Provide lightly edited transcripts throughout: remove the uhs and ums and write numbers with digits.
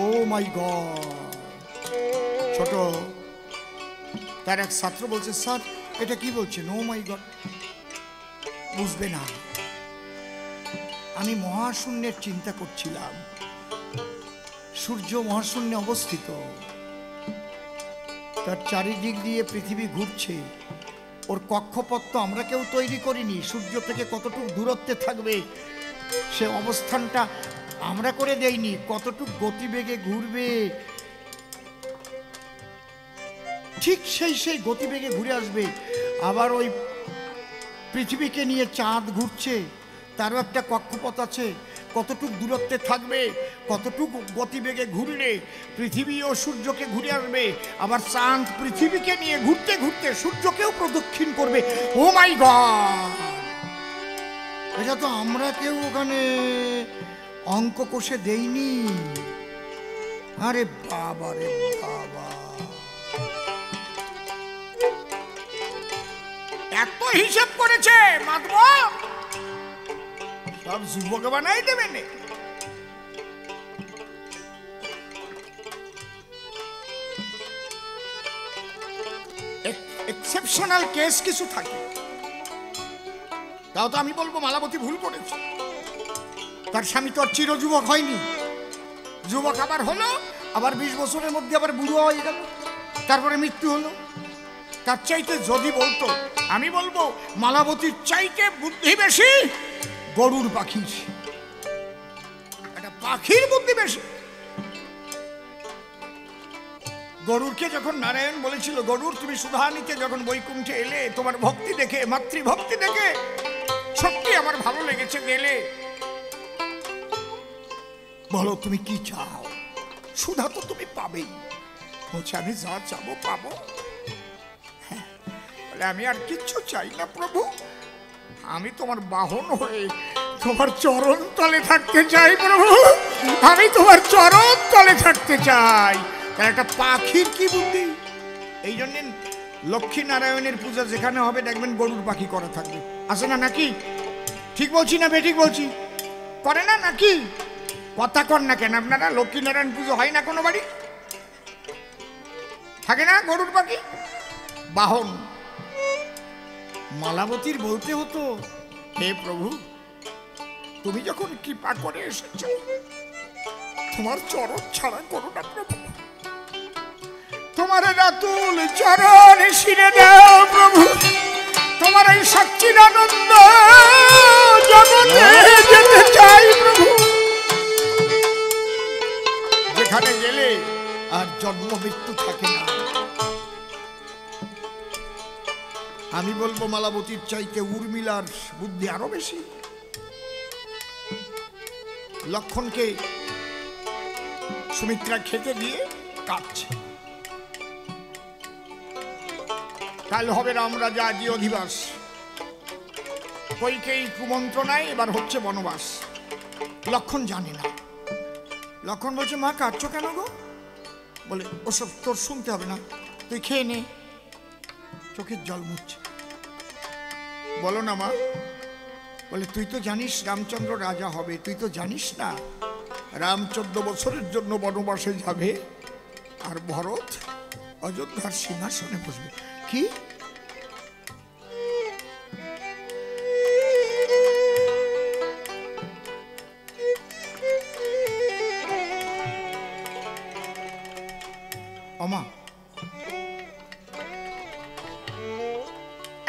ও মাই god. ছোট তার এক ছাত্র বলছে, স্যার এটা কি বলছেন? ও মাই গড। বুঝবে না, আমি মহাশূন্যের চিন্তা করছিলাম। সূর্য মহাশূন্যে অবস্থিত, তার চারিদিক দিয়ে পৃথিবী ঘুরছে। ওর কক্ষপথ তো আমরা কেউ তৈরি করিনি। সূর্য থেকে কতটুকু দূরত্বে থাকবে সে অবস্থানটা আমরা করে দেইনি। কতটুকু গতিবেগে ঘুরবে ঠিক সেই গতিবেগে ঘুরে আসবে। আবার ওই পৃথিবীকে নিয়ে চাঁদ ঘুরছে, তারও একটা কক্ষপথ আছে। কতটুকু দূরত্বে থাকবে, কতটুকু গতিবেগে ঘুরলে পৃথিবী ও সূর্যকে ঘুরে আসবে। আবার চাঁদ পৃথিবীকে নিয়ে ঘুরতে ঘুরতে সূর্যকেও প্রদক্ষিণ করবে। ও মাই গড, এটা তো আমরা কেউ ওখানে অঙ্ক কষে দেইনি। আরে বাবা রে বাবা, এত হিসাব করেছে মাতব, সব যুবক বানাই দেবেন। এক্সেপশনাল কেস কিছু থাকে, তাও তো আমি বলবো মালাবতী ভুল করেছে। তার স্বামী তো আর চিরযুবক হয়নি, যুবক আবার হলো, আবার 20 বছরের মধ্যে আবার বুড়ো হয়ে গেল, তারপরে মৃত্যু হলো। তার চাইতে যদি বলতো, আমি বলবো মালাবতীর চাইতে বুদ্ধি বেশি গরুর পাখির। একটা পাখির বুদ্ধি বেশি। গরুরকে যখন নারায়ণ বলেছিল, গরুর তুমি সুধা নিতে যখন বৈকুণ্ঠে এলে, তোমার ভক্তি দেখে, মাতৃভক্তি দেখে সত্যি আমার ভালো লেগেছে, গেলে বলো তুমি কি চাও? সুধা তো তুমি পাবেই। বলছে আমি যা চাবো পাবো। হ্যাঁ, বলে আমি আর কিচ্ছু চাই না প্রভু, আমি তোমার বাহন হয়ে তোমার চরণ তলে থাকতে চাই প্রভু, আমি তোমার চরণ তলে থাকতে চাই। তার একটা পাখির কি বুদ্ধি। এই জন্য লক্ষ্মী নারায়ণের পূজা যেখানে হবে দেখবেন গরুর পাখি করা থাকবে, আছে না? নাকি ঠিক বলছি না বেঠিক বলছি? করে না নাকি? কথা কর না কেন আপনারা? লক্ষ্মী নারায়ণ পুজো হয় না কোনো বাড়ি? থাকে না গরুর পাখি বাহন? মালাবতীর বলতে হতো, হে প্রভু তুমি যখন কৃপা করে এসেছ, তোমার চরণ ছাড়া করো না প্রভু, তোমার রাতুল চরণ শিরে দাও প্রভু, তোমার এই সচ্চিদানন্দ জগতে যেতে চাই প্রভু, যেখানে গেলে আর জন্ম মৃত্যু থাকে না। আমি বলবো মালাবতীর চাইতে উর্মিলার বুদ্ধি আরো বেশি। লক্ষণকে সুমিত্রা খেতে দিয়ে কাটছে। কাল হবে রাম রাজা আজি অধিবাস, কইকেয়ী কুমন্ত্রণায় এবার হচ্ছে বনবাস। লক্ষণ জানে না। লক্ষণ বলছে মা কাটছো কেন গো? বলে ওসব তোর শুনতে হবে না, তুই খেয়ে নে। চোখের জল মুছছে। বলো না মা। বলে তুই তো জানিস রামচন্দ্র রাজা হবে, তুই তো জানিস না রাম 14 বছরের জন্য বনবাসে যাবে আর ভরত অযোধ্যার সিংহাসনে বসবে। কি? অমা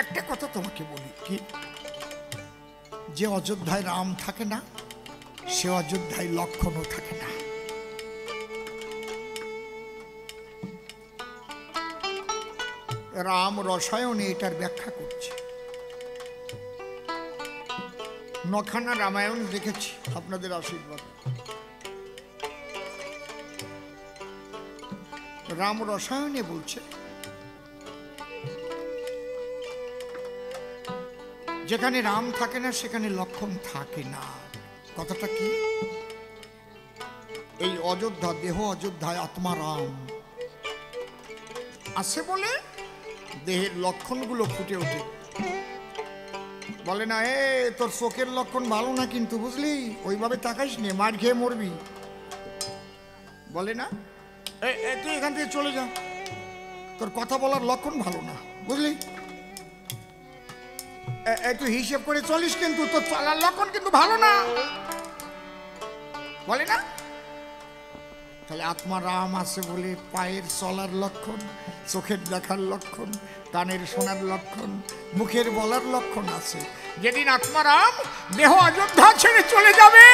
একটা কথা তোমাকে বলি, কি? যে অযোধ্যায় রাম থাকে না সে অযোধ্যায় লক্ষণও থাকে না। রাম রসায়নে এটার ব্যাখ্যা করছে। নখানা রামায়ণ দেখেছি আপনাদের আশীর্বাদ। রাম রসায়নে বলছে যেখানে রাম থাকে না সেখানে লক্ষণ থাকে না। কথাটা কি? এই অযোধ্যা দেহ অযোধ্যায়, আত্মা রাম আছে বলে দেহের লক্ষণগুলো ফুটে ওঠে। বলে না এ তোর চোখের লক্ষণ ভালো না কিন্তু, বুঝলি, ওইভাবে তাকাইস নে, মার খেয়ে মরবি। বলে না তুই এখান থেকে চলে যা, তোর কথা বলার লক্ষণ ভালো না, বুঝলি? একটু হিসেব করে চলিস, কিন্তু তোর চলার লক্ষণ কিন্তু ভালো না, বলে না? তাহলে আত্মা রাম আছে বলে পায়ের চলার লক্ষণ, চোখের দেখার লক্ষণ, কানের শোনার লক্ষণ, মুখের বলার লক্ষণ আছে। যেদিন আত্মা রাম দেহ অযোধ্যা ছেড়ে চলে যাবে,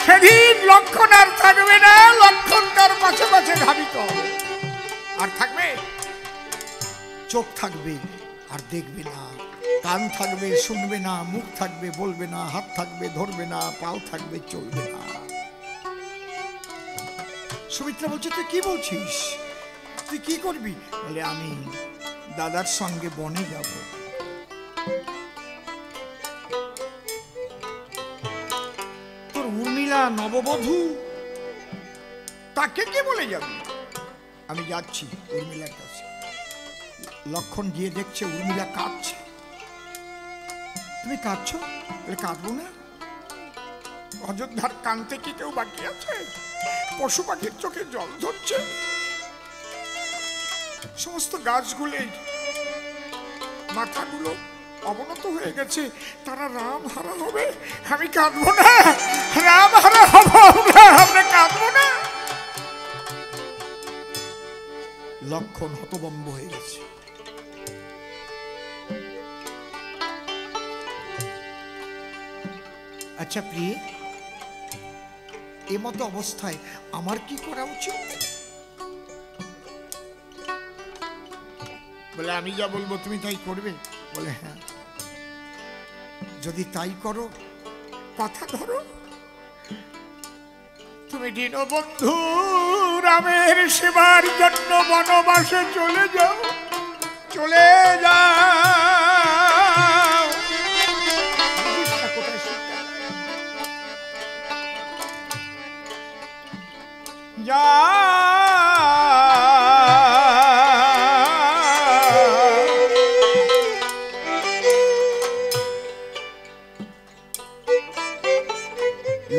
সেদিন লক্ষণ আর থাকবে না, লক্ষণ তার পাশে পাশে ধাবিত হবে। আর থাকবে চোখ থাকবে আর দেখবে না, কান থাকবে শুনবে না, মুখ থাকবে বলবে না, হাত থাকবে ধরবে না, পাও থাকবে চলবে না। সুমিত্রা বলছে তুই কি বলছিস, তুই কি করবি? বলে আমি দাদার সঙ্গে বনে যাব। তোর উর্মিলা নববধূ, তাকে কি বলে যাবি? আমি যাচ্ছি উর্মিলার কাছে। লক্ষণ গিয়ে দেখছে উর্মিলা কাঁদছে। তুমি কাঁদছো? বলে কাঁদবো না, অযোধ্যার কানতে কি কেউ বাকি আছে? পশু পাখির চোখে জল ধরছে, সমস্ত গাছগুলোর মাথাগুলো অবনত হয়ে গেছে, তারা রাম হারা হবে। আমি কাঁদবো না, রাম হারা হবো আমরা, কাঁদবো না। লক্ষণ হতভম্ব হয়ে গেছে। আচ্ছা প্রিয়, এমতো অবস্থায় আমার কি করা উচিত? বলে আমি যা বলবো তুমি তাই করবে। বলে হ্যাঁ, যদি তাই করো, কথা ধরো, তুমি দীনবন্ধু রামের সেবার জন্য বনবাসে চলে যাও, চলে যাও। যা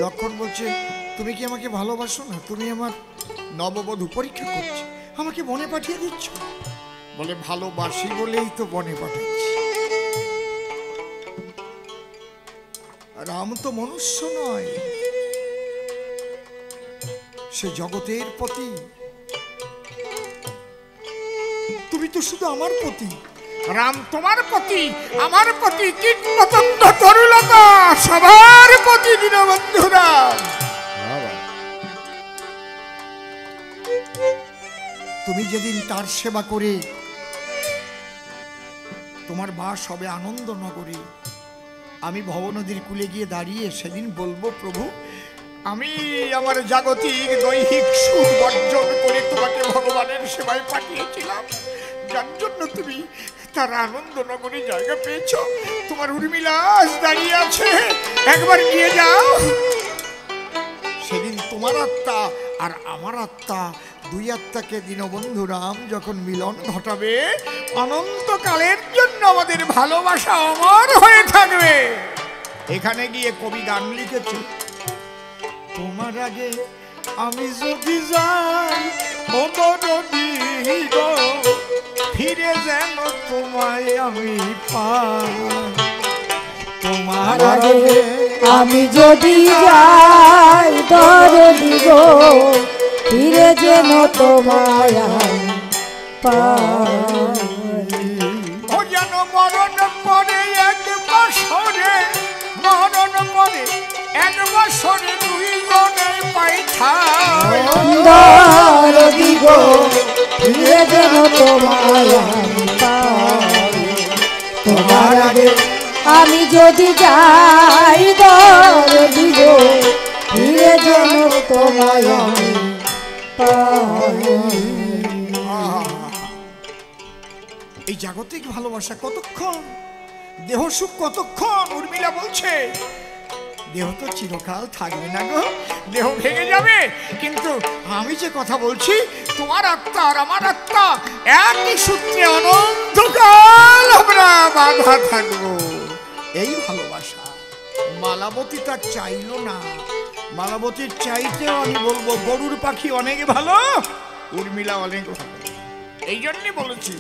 লক্ষণ বলছে তুমি কি আমাকে ভালোবাসো না? তুমি আমার নববধূ, পরীক্ষা করছো, আমাকে বনে পাঠিয়ে দিচ্ছ। বলে ভালোবাসি বলেই তো বনে পাঠাচ্ছি। রাম তো মনুষ্য নয়, সে জগতের পতি। তুমি তো শুধু আমার পতি, রাম তোমার পতি, আমার পতি, কীট পতঙ্গ তরুলতা সবার পতি দীনবন্ধু রাম। তুমি যেদিন তার সেবা করে তোমার বাস হবে আনন্দ নগরে, আমি ভবনদীর কূলে গিয়ে দাঁড়িয়ে সেদিন বলবো প্রভু, আমি আমার জাগতিক দৈহিক সুখ বর্জন করে তোমাকে ভগবানের সেবায় পাঠিয়েছিলাম, যার জন্য তুমি তার আনন্দ নগরে জায়গা পেয়েছ। তোমার উর্মিলা দাঁড়িয়ে আছে, একবার নিয়ে যাও। সেদিন তোমার আত্মা আর আমার আত্মা, দুই আত্মাকে দীনবন্ধু রাম যখন মিলন ঘটাবে, অনন্তকালের জন্য আমাদের ভালোবাসা অমর হয়ে থাকবে। এখানে গিয়ে কবি গান লিখেছে, তোমার আগে আমি যদি যাই ফিরে যেন তোমায় আমি পাই। তোমার আগে আমি যদি যাই দরদি গো, ফিরে যেন তোমায় আমি পাই। ও যেন মরণ পরে এক বছরে, মরণ পরে এক বছরে দুইজনে পাইঠাই। দরদি গো, ফিরে যেন তোমায় আমি পাই। তোমার আগে আমি যদি যাই দরদি গো, ফিরে যেন তোমায় আমি পাই। এই জাগতিক ভালোবাসা কতক্ষণ, দেহ সুখ কতক্ষণ? উর্মিলা বলছে দেহ তো চিরকাল থাকবে না গো, দেহ ভেঙে যাবে, কিন্তু আমি যে কথা বলছি, তোমার আত্মা আর আমার আত্মা একই সূত্রে অনন্তকাল আমরা বাঁধা থাকবো। এই ভালোবাসা। মালাবতী তা চাইল না, মালবতীর চাইতেও আমি বলবো গরুর পাখি অনেক ভালো, উর্মিলা অনেক ভালো। এই জন্যই বলেছি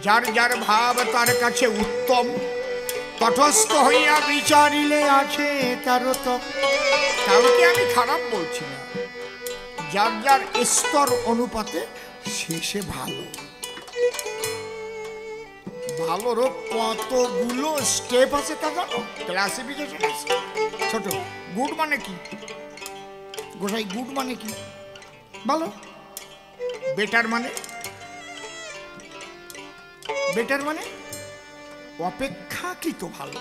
যার যার ভাব তার কাছে উত্তম, তটস্থ হইয়া বিচারিলে আছে তারও তো। কাউকে আমি খারাপ বলছি না, যার যার স্তর অনুপাতে শেষে ভালো। ভালোরও কতগুলো স্টেপ আছে তা জানো, ক্লাসিফিকেশন আছে। ছোট গুড মানে কি গোসাই? গুড মানে কি? ভালো। বেটার মানে? বেটার মানে অপেক্ষাকৃত ভালো।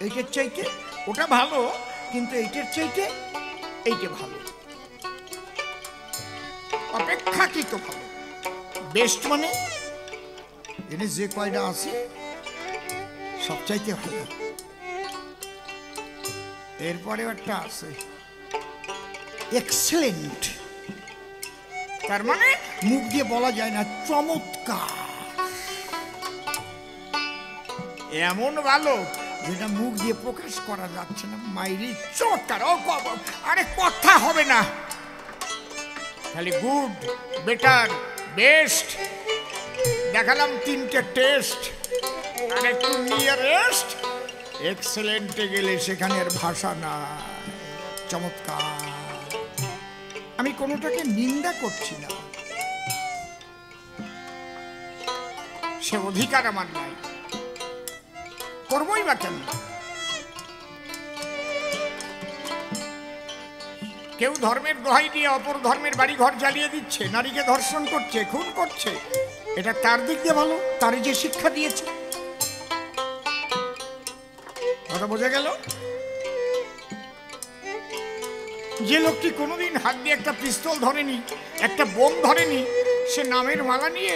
এইটার চাইতে ওটা ভালো, কিন্তু এইটার চাইতে এইটা ভালো, অপেক্ষাকৃত ভালো। বেস্ট মানে এনে যে কয়টা আছে সবচাইতে ভালো। এরপরে একটা আছে এক্সেলেন্ট, তার মানে মুখ দিয়ে বলা যায় না, চমৎকার। এমন ভালো যেটা মুখ দিয়ে প্রকাশ করা যাচ্ছে না। মাইরি চমৎকার, আরে কথা হবে না, খালি গুড, বেটার, বেস্ট দেখালাম তিনটে টেস্ট, আর একটু নিয়ারেস্ট। এক্সেলেন্টে গেলে সেখানের ভাষা না, চমৎকার। আমি কোনোটাকে নিন্দা করছি না, সে অধিকার আমার নাই, করবই বা কেন? কেউ ধর্মের দোহাই দিয়ে অপর ধর্মের বাড়ি ঘর জ্বালিয়ে দিচ্ছে, নারীকে ধর্ষণ করছে, খুন করছে, এটা তার দিক দিয়ে ভালো, তারই যে শিক্ষা দিয়েছে। কথা বোঝা গেল? যে লোকটি কোনোদিন হাত দিয়ে একটা পিস্তল ধরেনি, একটা বোম ধরেনি, সে নামের মালা নিয়ে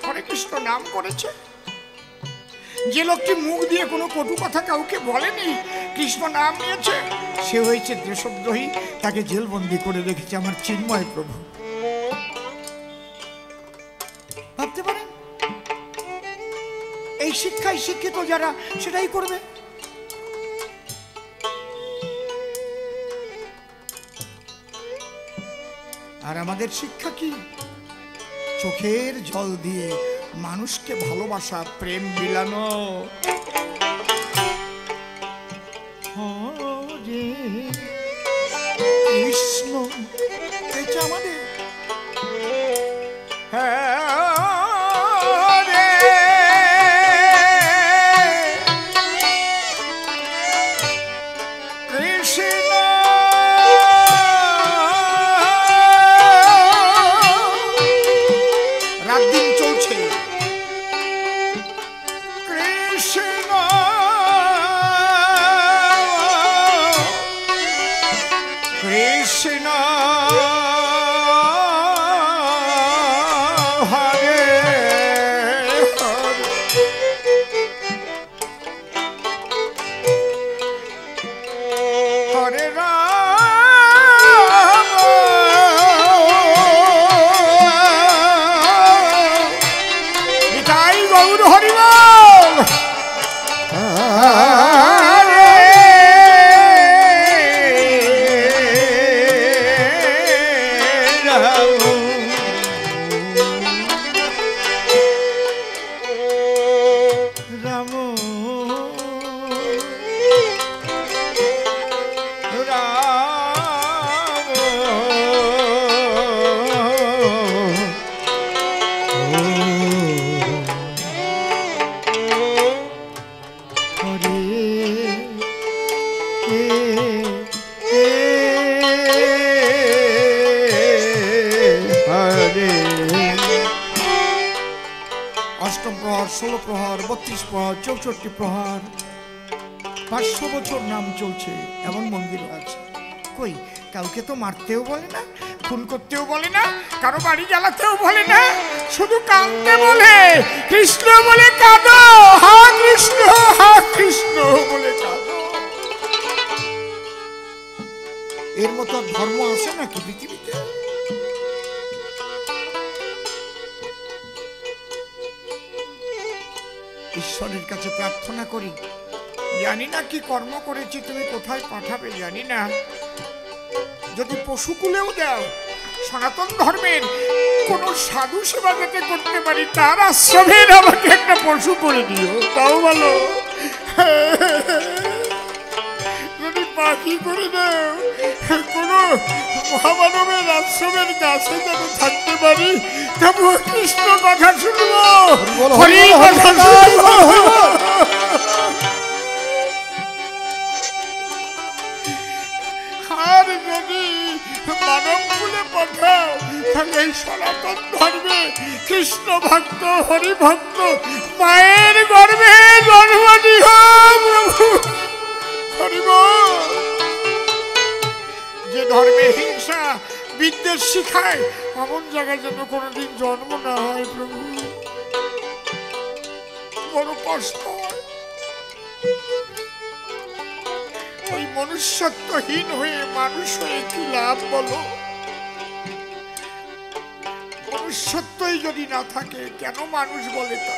হরে কৃষ্ণ নাম করেছে। যে লোকটি মুখ দিয়ে কোনো কটু কথা কাউকে বলেনি, কৃষ্ণ নাম নিয়েছে, সে হয়েছে দেশদ্রোহী, তাকে জেলবন্দি করে রেখেছে আমার চিন্ময় প্রভু। ভাবতে পারেন এই শিক্ষায় শিক্ষিত যারা সেটাই করবে। আর আমাদের শিক্ষা কি? চোখের জল দিয়ে মানুষকে ভালোবাসা, প্রেম বিলানো। হরে কৃষ্ণ, এটা আমাদের হরে কৃষ্ণ, রাত দিন চলছে কৃষ্ণ কৃষ্ণ হরে হরে রাম নিতাই গৌর হরিবল। অষ্টম প্রহর, 16 প্রহর, 32 প্রহর, 64 প্রহর, 500 বছর নাম চলছে এমন মন্দির আছে। কই কাউকে তো মারতেও বলে না, খুন করতেও বলে না, কারো বাড়ি জ্বালাতেও বলে না, শুধু কাঁদতে বলে, কৃষ্ণ বলে কাঁদো, হা কৃষ্ণ বলে কাঁদো। এর মতো ধর্ম আছে নাকি পৃথিবীতে? ঈশ্বরের কাছে প্রার্থনা করি, জানি না কি কর্ম করেছি তুমি কোথায় পাঠাবে জানি না, যদি পশুকুলেও দাও, সনাতন ধর্মের কোন সাধু সেবা যাতে করতে পারি তার আশ্রমের আমাকে একটা পশু করে দিও, তাও ভালো। যদি পাখি করে দাও, কোন মহামানবের আশ্রমের গাছে যেন থাকতে পারি, তবু কৃষ্ণ কথা শুনবো, হরি কথা শুনবো। আর যদি মানব কুলে পাঠাও, তাহলে সনাতন ধর্মে কৃষ্ণ ভক্ত হরি ভক্ত মায়ের গর্ভে জন্ম দিও প্রভু। যে ধর্মে হিংসা বিদ্বেষ শিখায়, এমন জায়গায় যেন কোনোদিন জন্ম না হয় প্রভু। বড় কষ্ট হয়। ওই মনুষ্যত্বহীন হয়ে মানুষ হয়ে কি লাভ বলো? মনুষ্যত্বই যদি না থাকে কেন মানুষ বলে তা?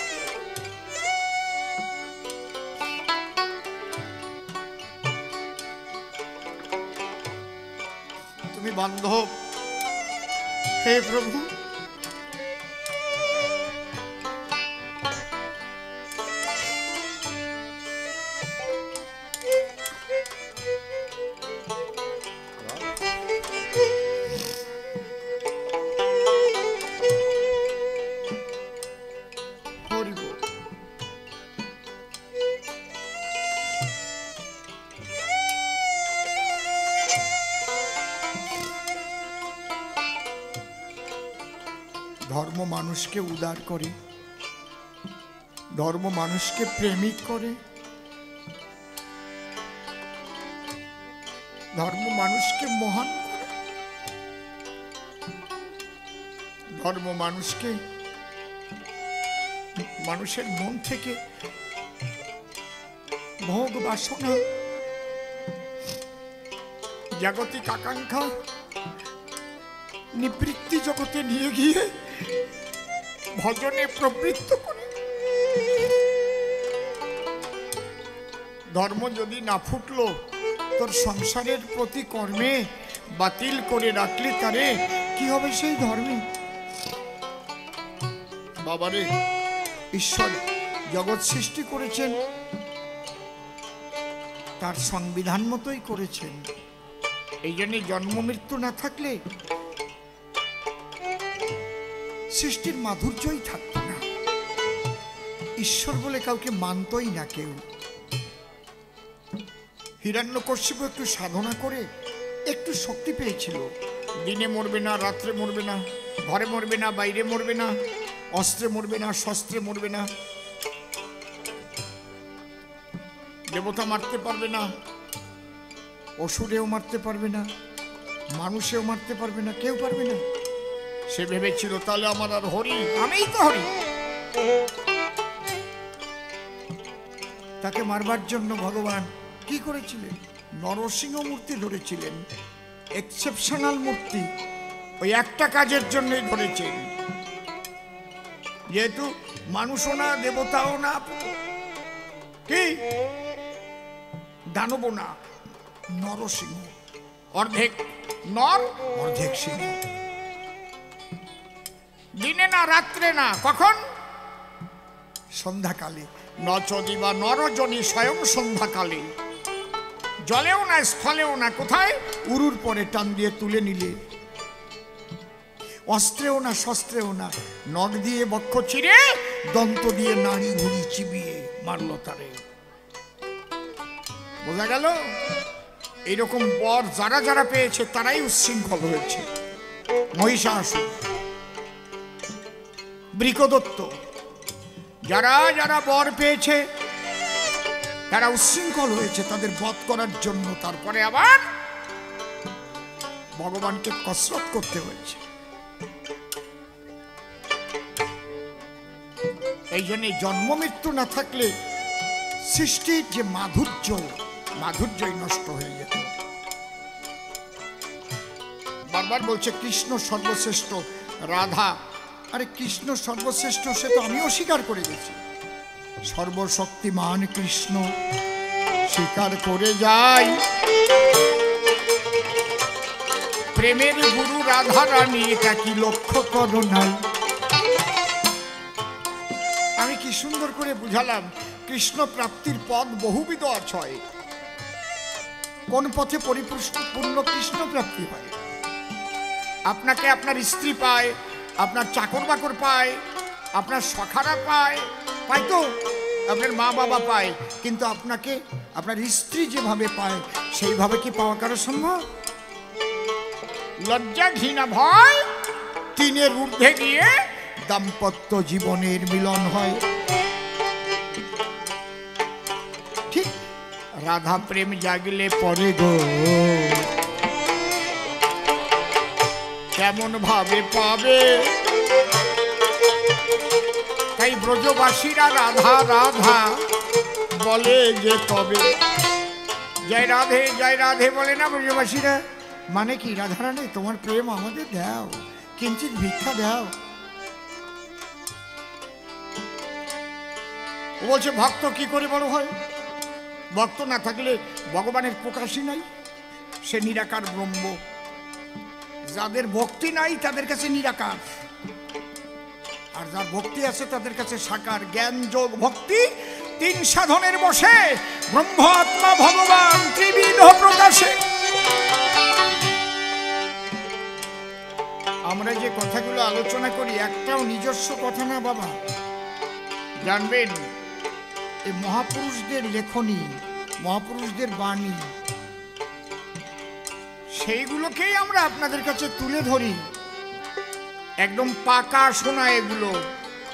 তুমি বান্ধব, হে প্রভু, ধর্ম মানুষকে উদার করে, ধর্ম মানুষকে প্রেমিক করে, ধর্ম মানুষকে মহান করে, ধর্ম মানুষকে মানুষের মন থেকে ভোগ বাসনা জাগতিক আকাঙ্ক্ষা নিবৃত্তি জগতে নিয়ে গিয়ে ভজনে প্রবৃত্ত করে। ধর্ম যদি না ফুটলো, তোর সংসারের প্রতি কর্মে বাতিল করে রাখলে তারে কি হবে সেই ধর্মে? বাবারে, ঈশ্বর জগৎ সৃষ্টি করেছেন, তার সংবিধান মতোই করেছেন। এই জন্য জন্ম মৃত্যু না থাকলে সৃষ্টির মাধুর্যই থাকতো না। ঈশ্বর বলে কাউকে মানতই না কেউ। হিরণ্যকশিপু একটু সাধনা করে একটু শক্তি পেয়েছিল। দিনে মরবে না, রাত্রে মরবে না, ঘরে মরবে না, বাইরে মরবে না, অস্ত্রে মরবে না, শস্ত্রে মরবে না, দেবতা মারতে পারবে না, অসুরেও মারতে পারবে না, মানুষেও মারতে পারবে না, কেউ পারবে না। সে ভেবেছিল তাহলে আমার আর হরি, আমিই তো হরি। তাকে মারবার জন্য ভগবান কি করেছিলেন? নরসিংহ মূর্তি ধরেছিলেন, এক্সেপশনাল মূর্তি। ওই একটা কাজের জন্যই ধরেছেন, যেহেতু মানুষও না, দেবতাও না, কি দানবও না, নরসিংহ, অর্ধেক নর অর্ধেক সিংহ। দিনে না, রাত্রে না, কখন? সন্ধ্যাকালে। নচদি বা নরজনী স্বয়ং সন্ধ্যাকালে। জলেও না, স্থলেও না, কোথায়? উরুর পরে টান দিয়ে তুলে নিলে। অস্ত্রেও না, শস্ত্রেও না, নখ দিয়ে বক্ষ চিরে, দন্ত দিয়ে নাড়ি ভুড়ি চিবিয়ে মারল তারে। বোঝা গেল? এইরকম বর যারা যারা পেয়েছে তারাই উচ্ছৃঙ্খল হয়েছে। মহিষাসুর, বৃকদত্ত, যারা যারা বর পেয়েছে তারা উচ্ছৃঙ্খল হয়েছে তাদের বধ করার জন্য। তারপরে আবার ভগবানকে কসরত করতে হয়েছে। এই জন্য জন্ম মৃত্যু না থাকলে সৃষ্টির যে মাধুর্যই নষ্ট হয়ে যেত। বারবার বলছে কৃষ্ণ সর্বশ্রেষ্ঠ, রাধা। আরে কৃষ্ণ সর্বশ্রেষ্ঠ সে তো আমিও স্বীকার করে গেছি। সর্বশক্তিমান কৃষ্ণ স্বীকার করে যাই, প্রেমের গুরু রাধা রানী, এটা কি লক্ষ্য করো নাই? আমি কি সুন্দর করে বুঝালাম, কৃষ্ণ প্রাপ্তির পথ বহুবিধ আছে। কোন পথে পরিপূর্ণ কৃষ্ণ প্রাপ্তি হয়? আপনাকে আপনার স্ত্রী পায়, আপনার চাকর বাকর পায়, আপনার সখারা পায়, পায় তো আপনার মা বাবা পায়, কিন্তু আপনাকে আপনার স্ত্রী যেভাবে পায় সেইভাবে কি পাওয়া কারো সম্ভব? লজ্জা ঘৃণা ভয় তিনের ঊর্ধ্বে গিয়ে দাম্পত্য জীবনের মিলন হয়। ঠিক রাধা প্রেম জাগলে পরে গো কেমন ভাবে পাবে। তাই ব্রজবাসীরা রাধা রাধা বলে যে তবে। জয় রাধে বলে না ব্রজবাসীরা? মানে কি, রাধারানী তোমার প্রেম আমাদের দাও, কিঞ্চিত ভিক্ষা দাও। ও বলছে ভক্ত কি করে বড় হয়? ভক্ত না থাকলে ভগবানের প্রকাশই নাই, সে নিরাকার ব্রহ্ম। যাদের ভক্তি নাই তাদের কাছে নিরাকার, আর যার ভক্তি আছে তাদের কাছে সাকার। জ্ঞান যোগ ভক্তি তিন সাধনের বসে ব্রহ্ম আত্মা ভগবান ত্রিবিধ প্রকাশে। আমরা যে কথাগুলো আলোচনা করি একটাও নিজস্ব কথা না বাবা, জানবেন এই মহাপুরুষদের লেখনী, মহাপুরুষদের বাণী, সেইগুলোকেই আমরা আপনাদের কাছে তুলে ধরি। একদম পাকা সোনা, এগুলো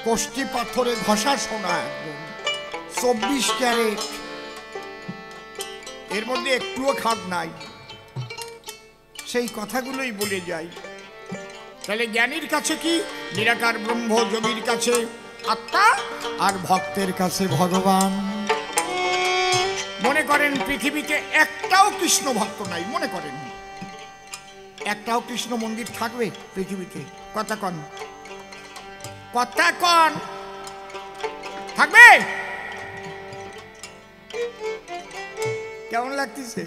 কষ্টি পাথরে ঘষা সোনা, একদম 24 ক্যারেট, এর মধ্যে একটুও খাদ নাই। সেই কথাগুলোই বলে যাই। তাহলে জ্ঞানীর কাছে কি? নিরাকার ব্রহ্ম, যোগীর কাছে আত্মা, আর ভক্তের কাছে ভগবান। মনে করেন পৃথিবীতে একটাও কৃষ্ণ ভক্ত নাই, মনে করেন একটাও কৃষ্ণ মন্দির থাকবে পৃথিবীতে? কথা কন, কথা কন, থাকবে? কেমন লাগতেছে?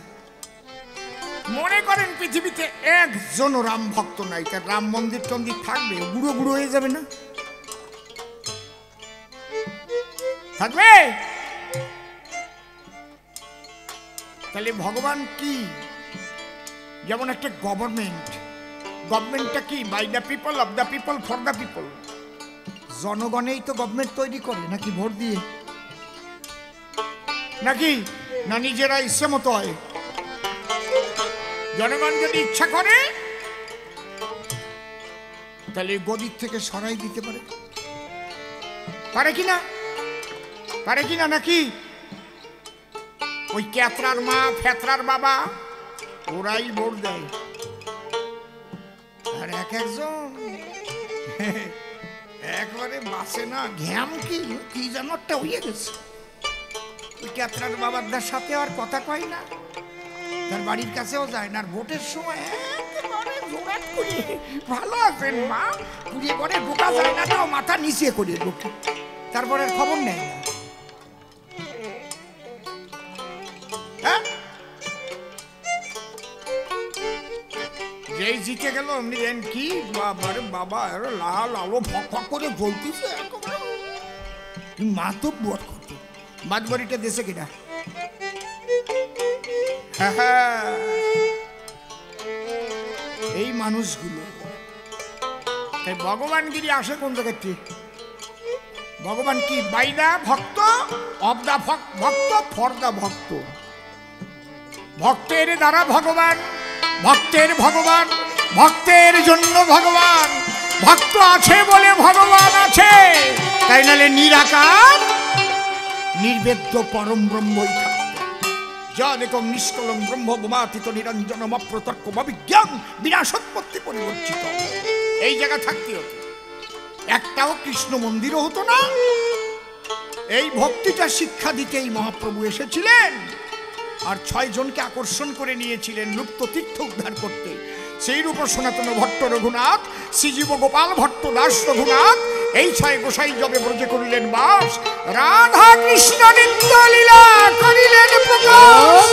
মনে করেন পৃথিবীতে একজন রাম ভক্ত নাই, তার রাম মন্দির টন্দির থাকবে? বুড়ো বুড়ো হয়ে যাবে না? থাকবে? তাহলে ভগবান কি? যেমন একটা গভর্নমেন্টটা কি? By the people, of the people, for the people. জনগণেই তো গভর্নমেন্ট তৈরি করে, নাকি ভোট দিয়ে? নাকি না নিজেরা ইচ্ছে মতো হয়? জনগণ যদি ইচ্ছা করে তাহলে গদির থেকে সরাই দিতে পারে, পারে কিনা? পারে কিনা? নাকি ওই ক্যাথরার মা ফেতরার বাবা ওরাই ভোট দেয়, আর এক একজন একবারে বাসে না, ঘ্যাম কি যেন একটা হয়ে গেছে। ওই ক্যাথরার বাবার সাথে আর কথা কয় না, তার বাড়ির কাছেও যায় না। আর ভোটের সময় একেবারে জোরাট করিয়ে, ভালো আছেন মা, কুড়িয়ে করে ঢোকা যায় না, তাও মাথা নিচে করিয়ে ঢোকে, তারপরে খবর নেয় না। হ্যাঁ, যেই জিতে গেল অমনি দেন কি বাবারে বাবা, লাল আলো ফক ফক করে জ্বলতেছে, মাতব বট করতো। বাদবাড়িটা দেশে কিনা? এই মানুষগুলো। তাই ভগবানগিরি আসে কোন জায়গাতে? ভগবান কি? বাই দা ভক্ত, অব দা ভক্ত, ফর দা ভক্ত। ভক্তের দ্বারা ভগবান, ভক্তের ভগবান, ভক্তের জন্য ভগবান। ভক্ত আছে বলে ভগবান আছে, তাই নাহলে নিরাকার নির্বেদ্য পরম ব্রহ্মই থাকত। জানেকং নিষ্কলং ব্রহ্ম বোমাতীত নিরঞ্জনম অপ্রতর্কম অবিজ্ঞান বিনাশোৎপত্তি পরিবর্জিত। এই জায়গা থাকতে হতো, একটাও কৃষ্ণ মন্দিরও হতো না। এই ভক্তিটা শিক্ষা দিতেই মহাপ্রভু এসেছিলেন, আর 6 জনকে আকর্ষণ করে নিয়েছিলেন লুপ্ত তীর্থ উদ্ধার করতে। সেই রূপ সনাতন ভট্ট রঘুনাথ, শ্রীজীব গোপাল ভট্ট দাস রঘুনাথ, এই 6 গোসাই জবে ব্রজে করিলেন বাস। রাধা কৃষ্ণ নিত্য লীলা করিলেন প্রকাশ।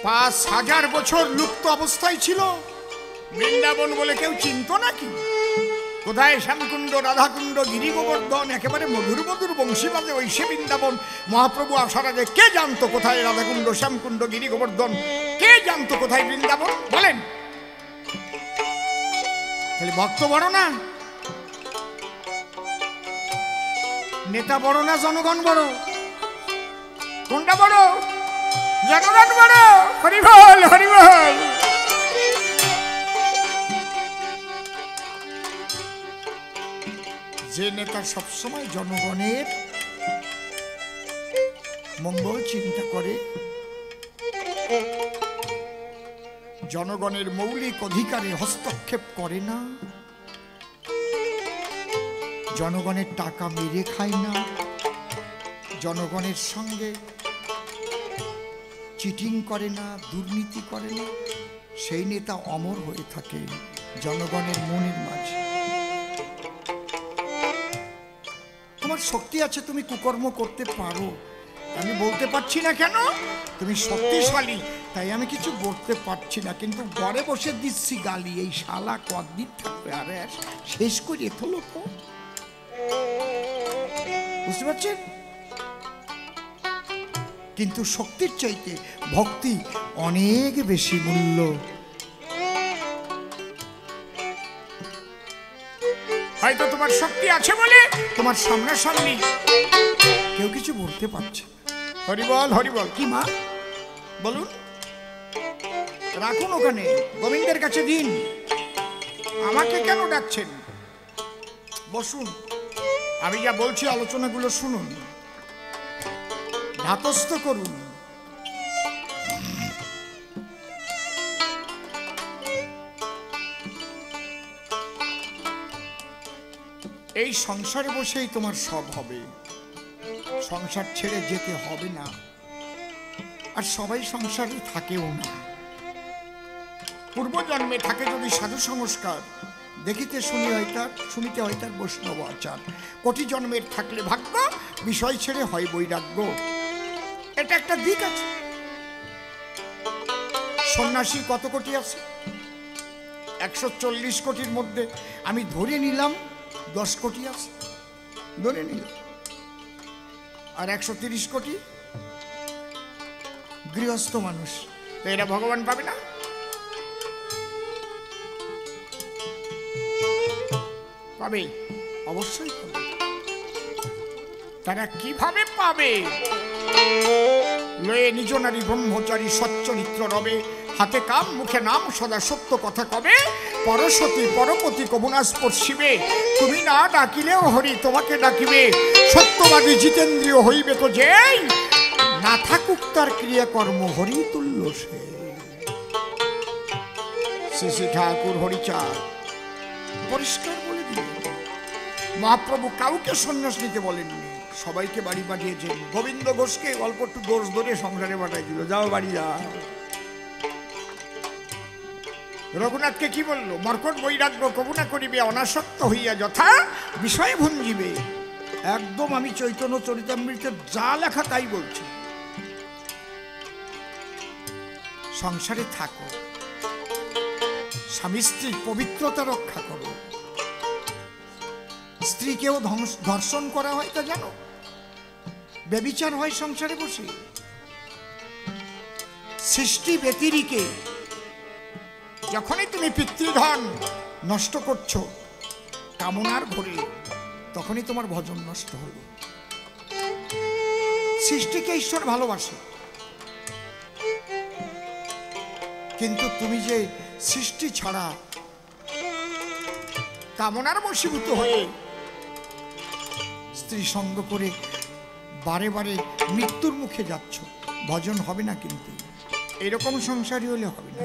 5,000 বছর লুপ্ত অবস্থায় ছিল। বৃন্দাবন বলে কেউ চিনত নাকি? কোথায় শ্যামকুণ্ড, রাধাকুণ্ড, গিরি গোবর্ধন, একেবারে মধুর মধুর বংশী বাজে ওই সে বৃন্দাবন। মহাপ্রভু আসার আগে কে জানতো কোথায় রাধাকুণ্ড, শ্যামকুণ্ড, গিরি গোবর্ধন? কে জানতো কোথায় বৃন্দাবন? বলেন। ভক্ত বড় না, নেতা বড় না জনগণ বড়? কোনটা বড়? জনগণ বড়। হরিবল হরিবল। যে নেতা সবসময় জনগণের মঙ্গল চিন্তা করে, জনগণের মৌলিক অধিকারে হস্তক্ষেপ করে না, জনগণের টাকা মেরে খায় না, জনগণের সঙ্গে চিটিং করে না, দুর্নীতি করে না, সেই নেতা অমর হয়ে থাকে জনগণের মনের মাঝে। তোমার শক্তি আছে, তুমি কুকর্ম করতে পারো, আমি বলতে পারছি না কেন? তুমি শক্তিশালী, তাই আমি কিছু বলতে পারছি না, কিন্তু ঘরে বসে দিচ্ছি গালি। এই শালা কদিন থাকবে? আরে শেষ করে তোলো তো, বুঝতে পারছেন? কিন্তু শক্তির চাইতে ভক্তি অনেক বেশি মূল্য। হয়তো তোমার শক্তি আছে বলে তোমার সামনাসামনি কেউ কিছু বলতে পারছে। হরিবল হরিবল। কি মা বলুন? রাখুন ওখানে, গোবিন্দের কাছে দিন। আমাকে কেন ডাকছেন? বসুন, আমি যা বলছি আলোচনাগুলো শুনুন, ধাতস্থ করুন। এই সংসারে বসেই তোমার সব হবে, সংসার ছেড়ে যেতে হবে না। আর সবাই সংসারে থাকেও না। পূর্বজন্মে থাকে যদি সাধু সংস্কার, দেখিতে শুনিতে হয় তার বৈষ্ণব আচার। কোটি জন্মের থাকলে ভাগ্য, বিষয় ছেড়ে হয় বৈরাগ্য। এটা একটা দিক আছে। সন্ন্যাসী কত কোটি আছে? 140 কোটির মধ্যে আমি ধরে নিলাম 10 কোটি আছে, ধরে নিলাম। আর 130 কোটি গৃহস্থ মানুষ। তো এরা ভগবান পাবে না? পাবে, অবশ্যই পাবে। তারা কিভাবে পাবে? লয়ে নিজ নারী ব্রহ্মচারী সচ্চরিত্র রবে, হাতে কাম মুখে নাম সদা সত্য কথা কবে, পরসতী পরপতি কবুনা স্পর্শিবে, তুমি না ডাকিলেও হরি তোমাকে ডাকিবে, সত্যবাদী জিতেন্দ্রীয় হইবে তো যেই, না থাকুক তার ক্রিয়াকর্ম হরি তুল্য সে। শ্রী শ্রী ঠাকুর হরিচাঁদ পরিষ্কার বলে দিলেন। মহাপ্রভু কাউকে সন্ন্যাস নিতে বলেননি, সবাইকে বাড়ি পাঠিয়েছেন। গোবিন্দ ঘোষকে অল্প একটু দোষ ধরে সংসারে পাঠাই দিল, যাও বাড়ি যাও। রঘুনাথকে কি বললো? মর্কট বৈরাগ্য কবুনা করিবে, অনাসক্ত হইয়া যথা বিষয় ভঞ্জিবে। একদম আমি চৈতন্য চরিতামৃতের যা লেখা তাই বলছি। সংসারে থাকো, স্বামী স্ত্রীর পবিত্রতা রক্ষা করো। স্ত্রীকেও ধর্ষণ করা হয় তা জানো? ব্যভিচার হয় সংসারে বসে। সৃষ্টি ব্যতিরিকে যখনই তুমি পিতৃধন নষ্ট করছো কামনার ঘরে, তখনই তোমার ভজন নষ্ট হলো। সৃষ্টিকে ঈশ্বর ভালোবাসে, কিন্তু তুমি যে সৃষ্টি ছাড়া কামনার বশীভূত হয়ে স্ত্রী সঙ্গ করে বারে বারে মৃত্যুর মুখে যাচ্ছ, ভজন হবে না। কিন্তু এরকম সংসারী হলে হবে না।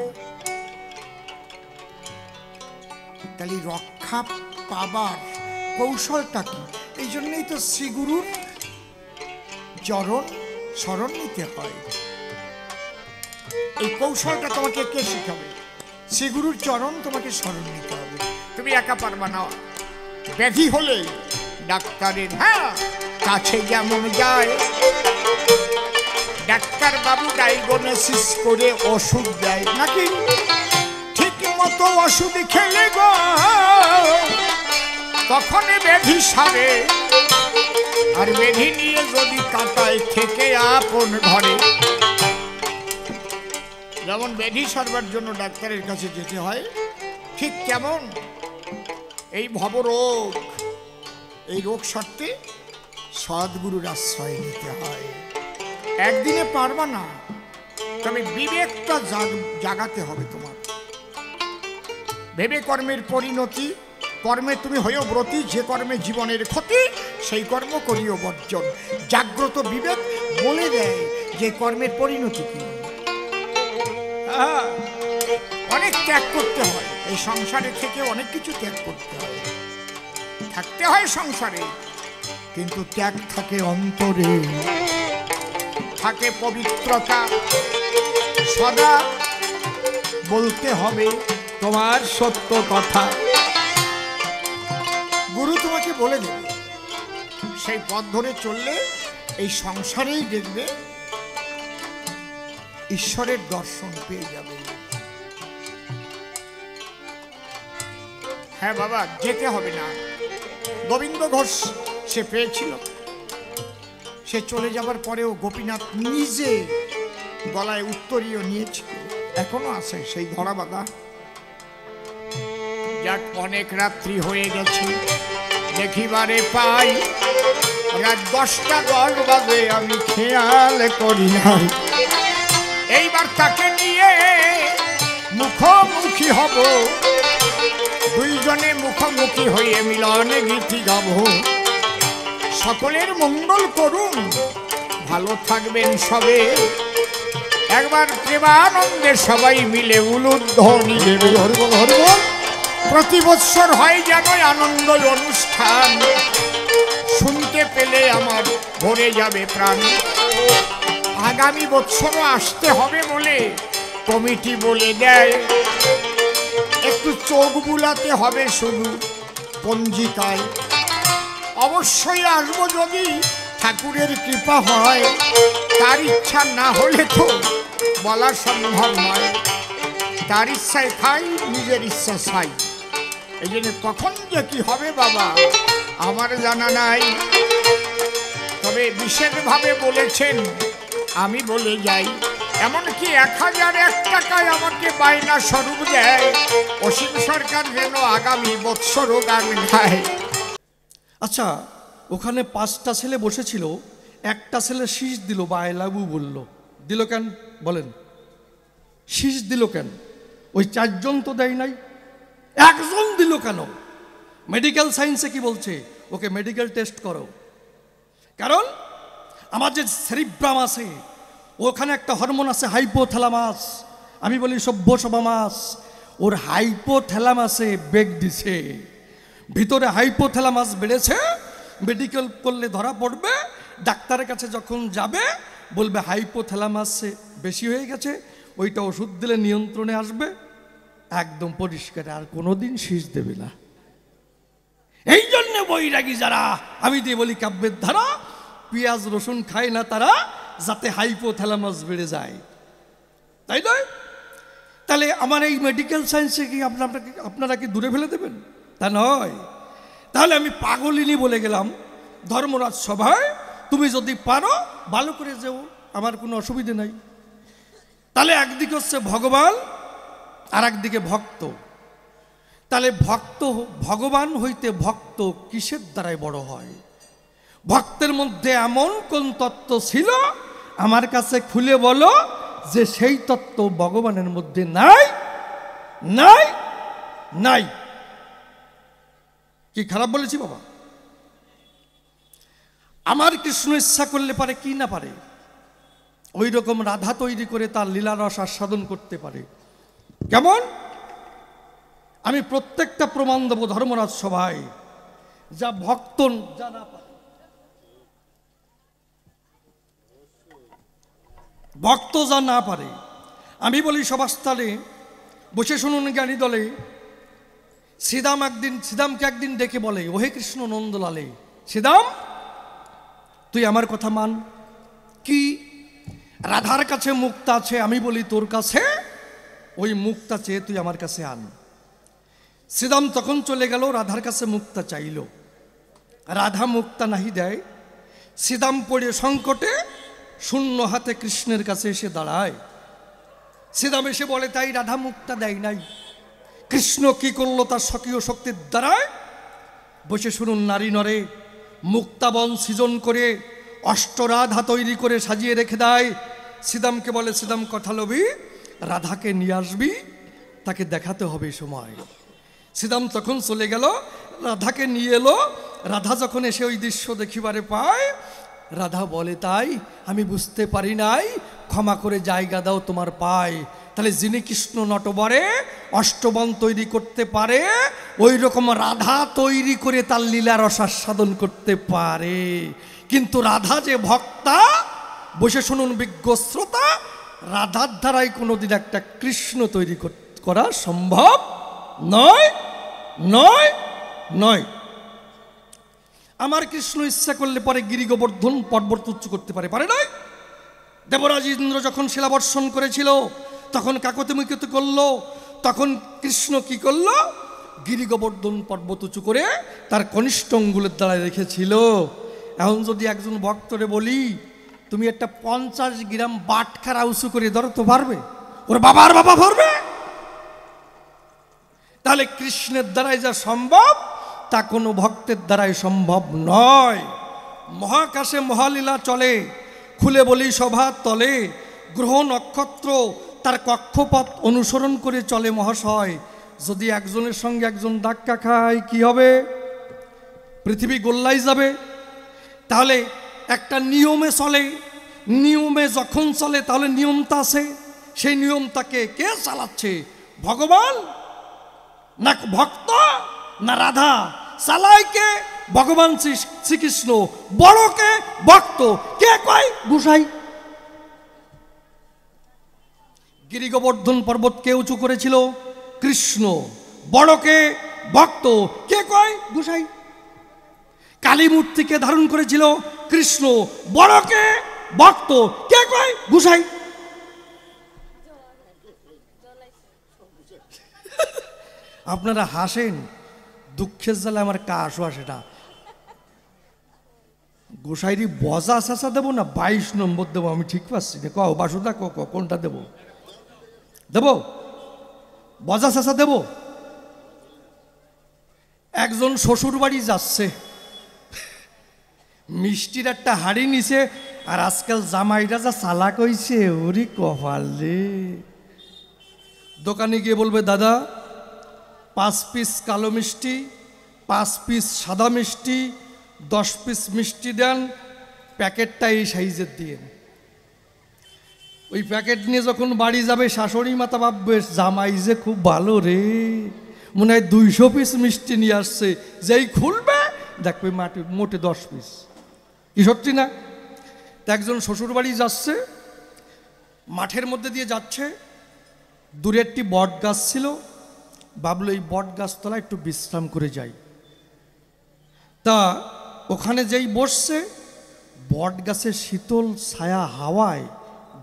তাহলে রক্ষা পাবার কৌশলটা কি? এই জন্যই তো শ্রীগুরুর চরণ শরণ নিতে হয়। এই কৌশলটা তোমাকে কে শিখাবে? শ্রীগুরুর চরণ তোমাকে শরণ নিতে হবে। তুমি একা পারবা না। ব্যাধি হলে ডাক্তারের কাছে যেমন যায়, ডাক্তার বাবু ডায়াগনোসিস করে ওষুধ দেয় নাকি? ঠিক মতো ওষুধ খেলে গো তখন ব্যাধি সারে, আর ব্যাধি নিয়ে যদি কাটায় থেকে আপন ঘরে। যেমন ব্যাধি সারবার জন্য ডাক্তারের কাছে যেতে হয়, ঠিক কেমন এই ভবরোগ, এই রোগ সারতে সদ্গুরুর আশ্রয় নিতে হয়। একদিনে পারবা না, তবে বিবেকটা জাগাতে হবে তোমার। ভেবে কর্মের পরিণতি, কর্মে তুমি হয়েও ব্রতী, যে কর্মে জীবনের ক্ষতি সেই কর্ম করিও বর্জন। জাগ্রত বিবেক বলে দেয় যে কর্মের পরিণতি কি। অনেক ত্যাগ করতে হয়, এই সংসারে থেকে অনেক কিছু ত্যাগ করতে হয়, থাকতে হয় সংসারে, কিন্তু ত্যাগ থাকে অন্তরে, থাকে পবিত্রতা। সদা বলতে হবে তোমার সত্য কথা, গুরু তোমাকে বলে দেবে। সেই পথ ধরে চললে এই সংসারেই দেখবে ঈশ্বরের দর্শন পেয়ে যাবে। হ্যাঁ বাবা, যেতে হবে না। গোবিন্দ ঘোষ সে পেয়েছিল, সে চলে যাবার পরেও গোপীনাথ নিজে গলায় উত্তরীয় নিয়েছিল, এখনো আছে সেই ধরা বাঁধা। যাক, অনেক রাত্রি হয়ে গেছে, দেখিবারে পাই রাত 10টা 10 বাজে, আমি খেয়াল করি নাই। এইবার তাকে নিয়ে মুখোমুখি হব, দুইজনে মুখোমুখি হয়ে মিলনে গীতি গাব। সকলের মঙ্গল করুন, ভালো থাকবেন সবে, একবার প্রেমানন্দে সবাই মিলে উলুধ্বনি দেবে। হরিবল হরিবল। প্রতি বৎসর হয় যেন আনন্দ অনুষ্ঠান, শুনতে পেলে আমার ভরে যাবে প্রাণ। আগামী বৎসরও আসতে হবে বলে কমিটি বলে দেয়, একটু চোখ বুলাতে হবে শুধু পঞ্জিকায়। অবশ্যই আসবো যদি ঠাকুরের কৃপা হয়, তার ইচ্ছা না হলে তো বলা সম্ভব নয়। তার ইচ্ছায় খাই, নিজের ইচ্ছা চাই, এই জন্য কখন যে কি হবে বাবা আমার জানা নাই। তবে বিশেষভাবে বলেছেন, আমি বলে যাই, এমনকি 1001 টাকায় আমাকে বায়না স্বরূপ দেয় অসীম সরকার যেন আগামী বৎসরও গান গায়। আচ্ছা, ওখানে 5টা ছেলে বসেছিল, একটা ছেলে শীষ দিল বা আই লাভ ইউ বলল, দিল কেন বলেন? শীষ দিল কেন? ওই 4 জন তো দেয় নাই, একজন দিল কেন? মেডিকেল সায়েন্সে কি বলছে? ওকে মেডিকেল টেস্ট করো। কারণ আমার যে সেরিব্রাম আছে, ওখানে একটা হরমোন আছে হাইপোথ্যালামাস, আমি বলি সভ্য সভা মাস, ওর হাইপোথ্যালামাসে বেগ দিছে, ভিতরে হাইপোথ্যালামাস বেড়েছে, মেডিকেল করলে ধরা পড়বে। ডাক্তারের কাছে যখন যাবে বলবে হাইপোথ্যালামাসে বেশি হয়ে গেছে, ওইটা ওষুধ দিলে নিয়ন্ত্রণে আসবে, একদম পরিষ্কার, আর কোনোদিন শীষ দেবে না। এই জন্য বৈরাগী যারা, আমি দিয়ে বলি কাব্যের ধারা, পেঁয়াজ রসুন খায় না তারা, যাতে হাইপোথ্যালামাস বেড়ে যায়, তাই নয়? তাহলে আমার এই মেডিকেল সায়েন্সে কি আপনারা কি দূরে ফেলে দেবেন? তা নয়। তাহলে আমি পাগলিনী বলে গেলাম ধর্মরাজ সভায়, তুমি যদি পারো ভালো করে যেও, আমার কোনো অসুবিধে নাই। তাহলে একদিকে হচ্ছে ভগবান আর একদিকে ভক্ত। তাহলে ভক্ত, ভগবান হইতে ভক্ত কিসের দ্বারাই বড় হয়? ভক্তের মধ্যে এমন কোন তত্ত্ব ছিল আমার কাছে খুলে বলো যে সেই তত্ত্ব ভগবানের মধ্যে নাই? নাই নাই। কি খারাপ বলেছি বাবা? আমার কৃষ্ণ ইচ্ছা করলে পারে কি না পারে, ওই রকম রাধা তৈরি করে তার লীলারস আস্বাদন করতে পারে। কেমন? আমি প্রত্যেকটা প্রমাণ দেব ধর্মরাজ সভায়, যা ভক্ত যা না পারে, ভক্ত যা না পারে। আমি বলি সভাস্থলে বসে শুনুন জ্ঞানী দলে, শ্রীদামকে একদিন ডেকে বলে, ওহে কৃষ্ণ নন্দলালে, শ্রীদাম তুই আমার কথা মান। কি? রাধার কাছে মুক্তা আছে, আমি বলি তোর কাছে ওই মুক্তা চেয়ে তুই আমার কাছে আন। শ্রীদাম তখন চলে গেল, রাধার কাছে মুক্তা চাইল। রাধা মুক্তা নাহি দেয়। শ্রীদাম পড়ে সংকটে শূন্য হাতে কৃষ্ণের কাছে এসে দাঁড়ায়। শ্রীদাম এসে বলে, তাই রাধা মুক্তা দেয় নাই। কৃষ্ণ কি করলো তার স্বকীয় শক্তির দ্বারায়? বসে শুনুন, নারী নরে মুক্তাবন সৃজন করে অষ্টরাধা তৈরি করে সাজিয়ে রেখে দেয়। শ্রীদামকে বলে, শ্রীদাম কথা লবি, রাধাকে নিয়ে আসবি, তাকে দেখাতে হবে সময়। শ্রীদাম তখন চলে গেল, রাধাকে নিয়ে এলো। রাধা যখন এসে ওই দৃশ্য দেখিবারে পায়, রাধা বলে, তাই আমি বুঝতে পারি নাই, ক্ষমা করে জায়গা দাও তোমার পায়। তাহলে যিনি কৃষ্ণ নটবরে অষ্টবন তৈরি করতে পারে, ওই রকম রাধা তৈরি করে তার লীলার রসাস্বাদন করতে পারে। কিন্তু রাধা যে ভক্তা, বসে শুনুন বিজ্ঞ শ্রোতা, রাধার দ্বারাই কোনোদিন একটা কৃষ্ণ তৈরি করা সম্ভব নয়, নয়, নয়। আমার কৃষ্ণ ইচ্ছা করলে পরে গিরি গোবর্ধন পর্বত উচ্চ করতে পারে, পারে নয়? দেবরাজ ইন্দ্র যখন শিলাবর্ষণ করেছিল, তখন কাকতিমিনতি করলো, তখন কৃষ্ণ কি করলো? গিরি গোবর্ধন পর্বত উঁচু করে তার কনিষ্ঠ অঙ্গুলের দ্বারা রেখেছিল। এখন যদি একজন ভক্তরে বলি, তুমি একটা 50 গ্রাম বাটখারা উঁচু করে ধরো, তো পারবে? ওর বাবার বাবা পারবে? তাহলে কৃষ্ণের দ্বারাই যা সম্ভব, তা কোনো ভক্তের দ্বারাই সম্ভব নয়। মহাকাশে মহালীলা চলে, খুলে বলি সভার তলে, গ্রহ নক্ষত্র তার কক্ষপথ অনুসরণ করে চলে মহাশয়। যদি একজনের সঙ্গে একজন ধাক্কা খায়, কি হবে? পৃথিবী গোল্লাই যাবে। তাহলে একটা নিয়মে চলে, নিয়মে যখন চলে তাহলে নিয়মটা আছে। সেই নিয়মটাকে কে চালাচ্ছে? ভগবান না ভক্ত না রাধা? চালায় কে? ভগবান শ্রীকৃষ্ণ। বড়কে ভক্ত কে কয়? গুসাই। গিরি গোবর্ধন পর্বত কে উঁচু করেছিল? কৃষ্ণ। বড়কে ভক্ত কে কয়? গুসাই। কালী মূর্তিকে ধারণ করেছিল কৃষ্ণ। বড়কে ভক্ত কে কয়? গুসাই। আপনারা হাসেন, দুঃখের জ্বালা আমার কাশও আসে না। গোসাইরি বজা চাষা দেবো না 22 নম্বর দেবো? আমি ঠিক পাচ্ছি না। কও বাসুদা, কোনটা দেব? দেব বজা চাষা দেব? একজন শ্বশুর বাড়ি যাচ্ছে, মিষ্টির একটা হাড়ি নিছে, আর আজকাল জামাইরা যা চালাক হইছে, ওরি কপাল রে। দোকানে গিয়ে বলবে, দাদা 5 পিস কালো মিষ্টি, 5 পিস সাদা মিষ্টি, 10 পিস মিষ্টি দেন, প্যাকেটটা এই সাইজের দিয়ে। ওই প্যাকেট নিয়ে যখন বাড়ি যাবে, শাশুড়ি মাতা ভাববে, জামাই যে খুব ভালো রে, মনে হয় 200 পিস মিষ্টি নিয়ে আসছে। যেই খুলবে দেখবে মোটে 10 পিস। কি সত্যি না? তা একজন শ্বশুর বাড়ি যাচ্ছে, মাঠের মধ্যে দিয়ে যাচ্ছে, দূরে একটি বট গাছ ছিল। ভাবলো এই বট গাছতলা একটু বিশ্রাম করে যাই। তা ওখানে যেই বসছে, বট গাছের শীতল ছায়া হাওয়ায়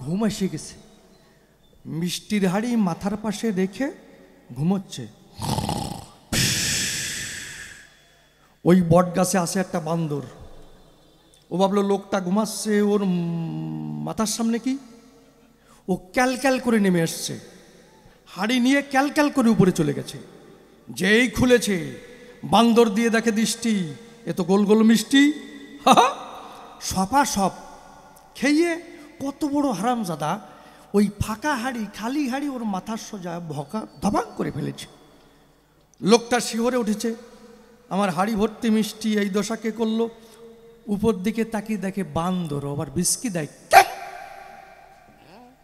ঘুম এসে গেছে। মিষ্টির হাড়ি মাথার পাশে রেখে ঘুমোচ্ছে। ওই বট গাছে আসে একটা বান্দর। ও ভাবলো লোকটা ঘুমাচ্ছে, ওর মাথার সামনে কি? ও ক্যালক্যাল করে নেমে আসছে, হাড়ি নিয়ে ক্যালক্যাল করে উপরে চলে গেছে। যেই খুলেছে, বান্দর দিয়ে দেখে দৃষ্টি, এ তো গোল গোল মিষ্টি। সপা সপ খেয়ে কত বড় হারামজাদা ওই ফাঁকা হাড়ি, খালি হাড়ি ওর মাথার সোজা ভকা ধবাং করে ফেলেছে। লোকটা শিহরে উঠেছে, আমার হাড়ি ভর্তি মিষ্টি এই দশা কে করলো? উপর দিকে তাকিয়ে দেখে বান্দর, আবার বিস্কি দেয়।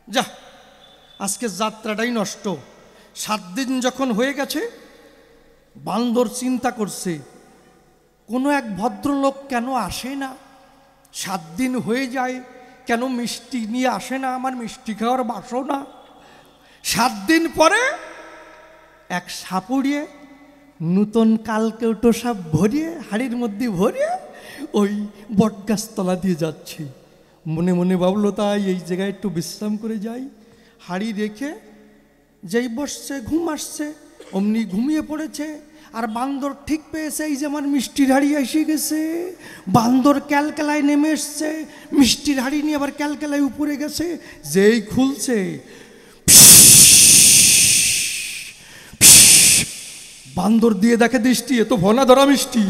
যা, আজকে যাত্রাটাই নষ্ট। 7 দিন যখন হয়ে গেছে, বান্দর চিন্তা করছে, কোনো এক ভদ্রলোক কেন আসে না? 7 দিন হয়ে যায়, কেন মিষ্টি নিয়ে আসে না? আমার মিষ্টি খাওয়ার বাসনা। 7 দিন পরে এক সাপুড়িয়ে নূতন কালকেউটো সাপ ভরিয়ে, হাড়ির মধ্যে ভরিয়ে ওই বটগাছতলা দিয়ে যাচ্ছে। মনে মনে ভাবলো তাই এই জায়গায় একটু বিশ্রাম করে যাই। হাড়ি রেখে যেই বসছে, ঘুম আসছে, অমনি ঘুমিয়ে পড়েছে। আর বান্দর ঠিক পেয়েছে এই যে আমার মিষ্টির হাড়ি এসে গেছে। বান্দর ক্যালকেলায় নেমে এসছে, মিষ্টির হাড়ি নিয়ে আবার ক্যালকেলায় উপরে গেছে। যেই খুলছে, বান্দর দিয়ে দেখে দৃষ্টি, এ তো ভনা ধরা মিষ্টি।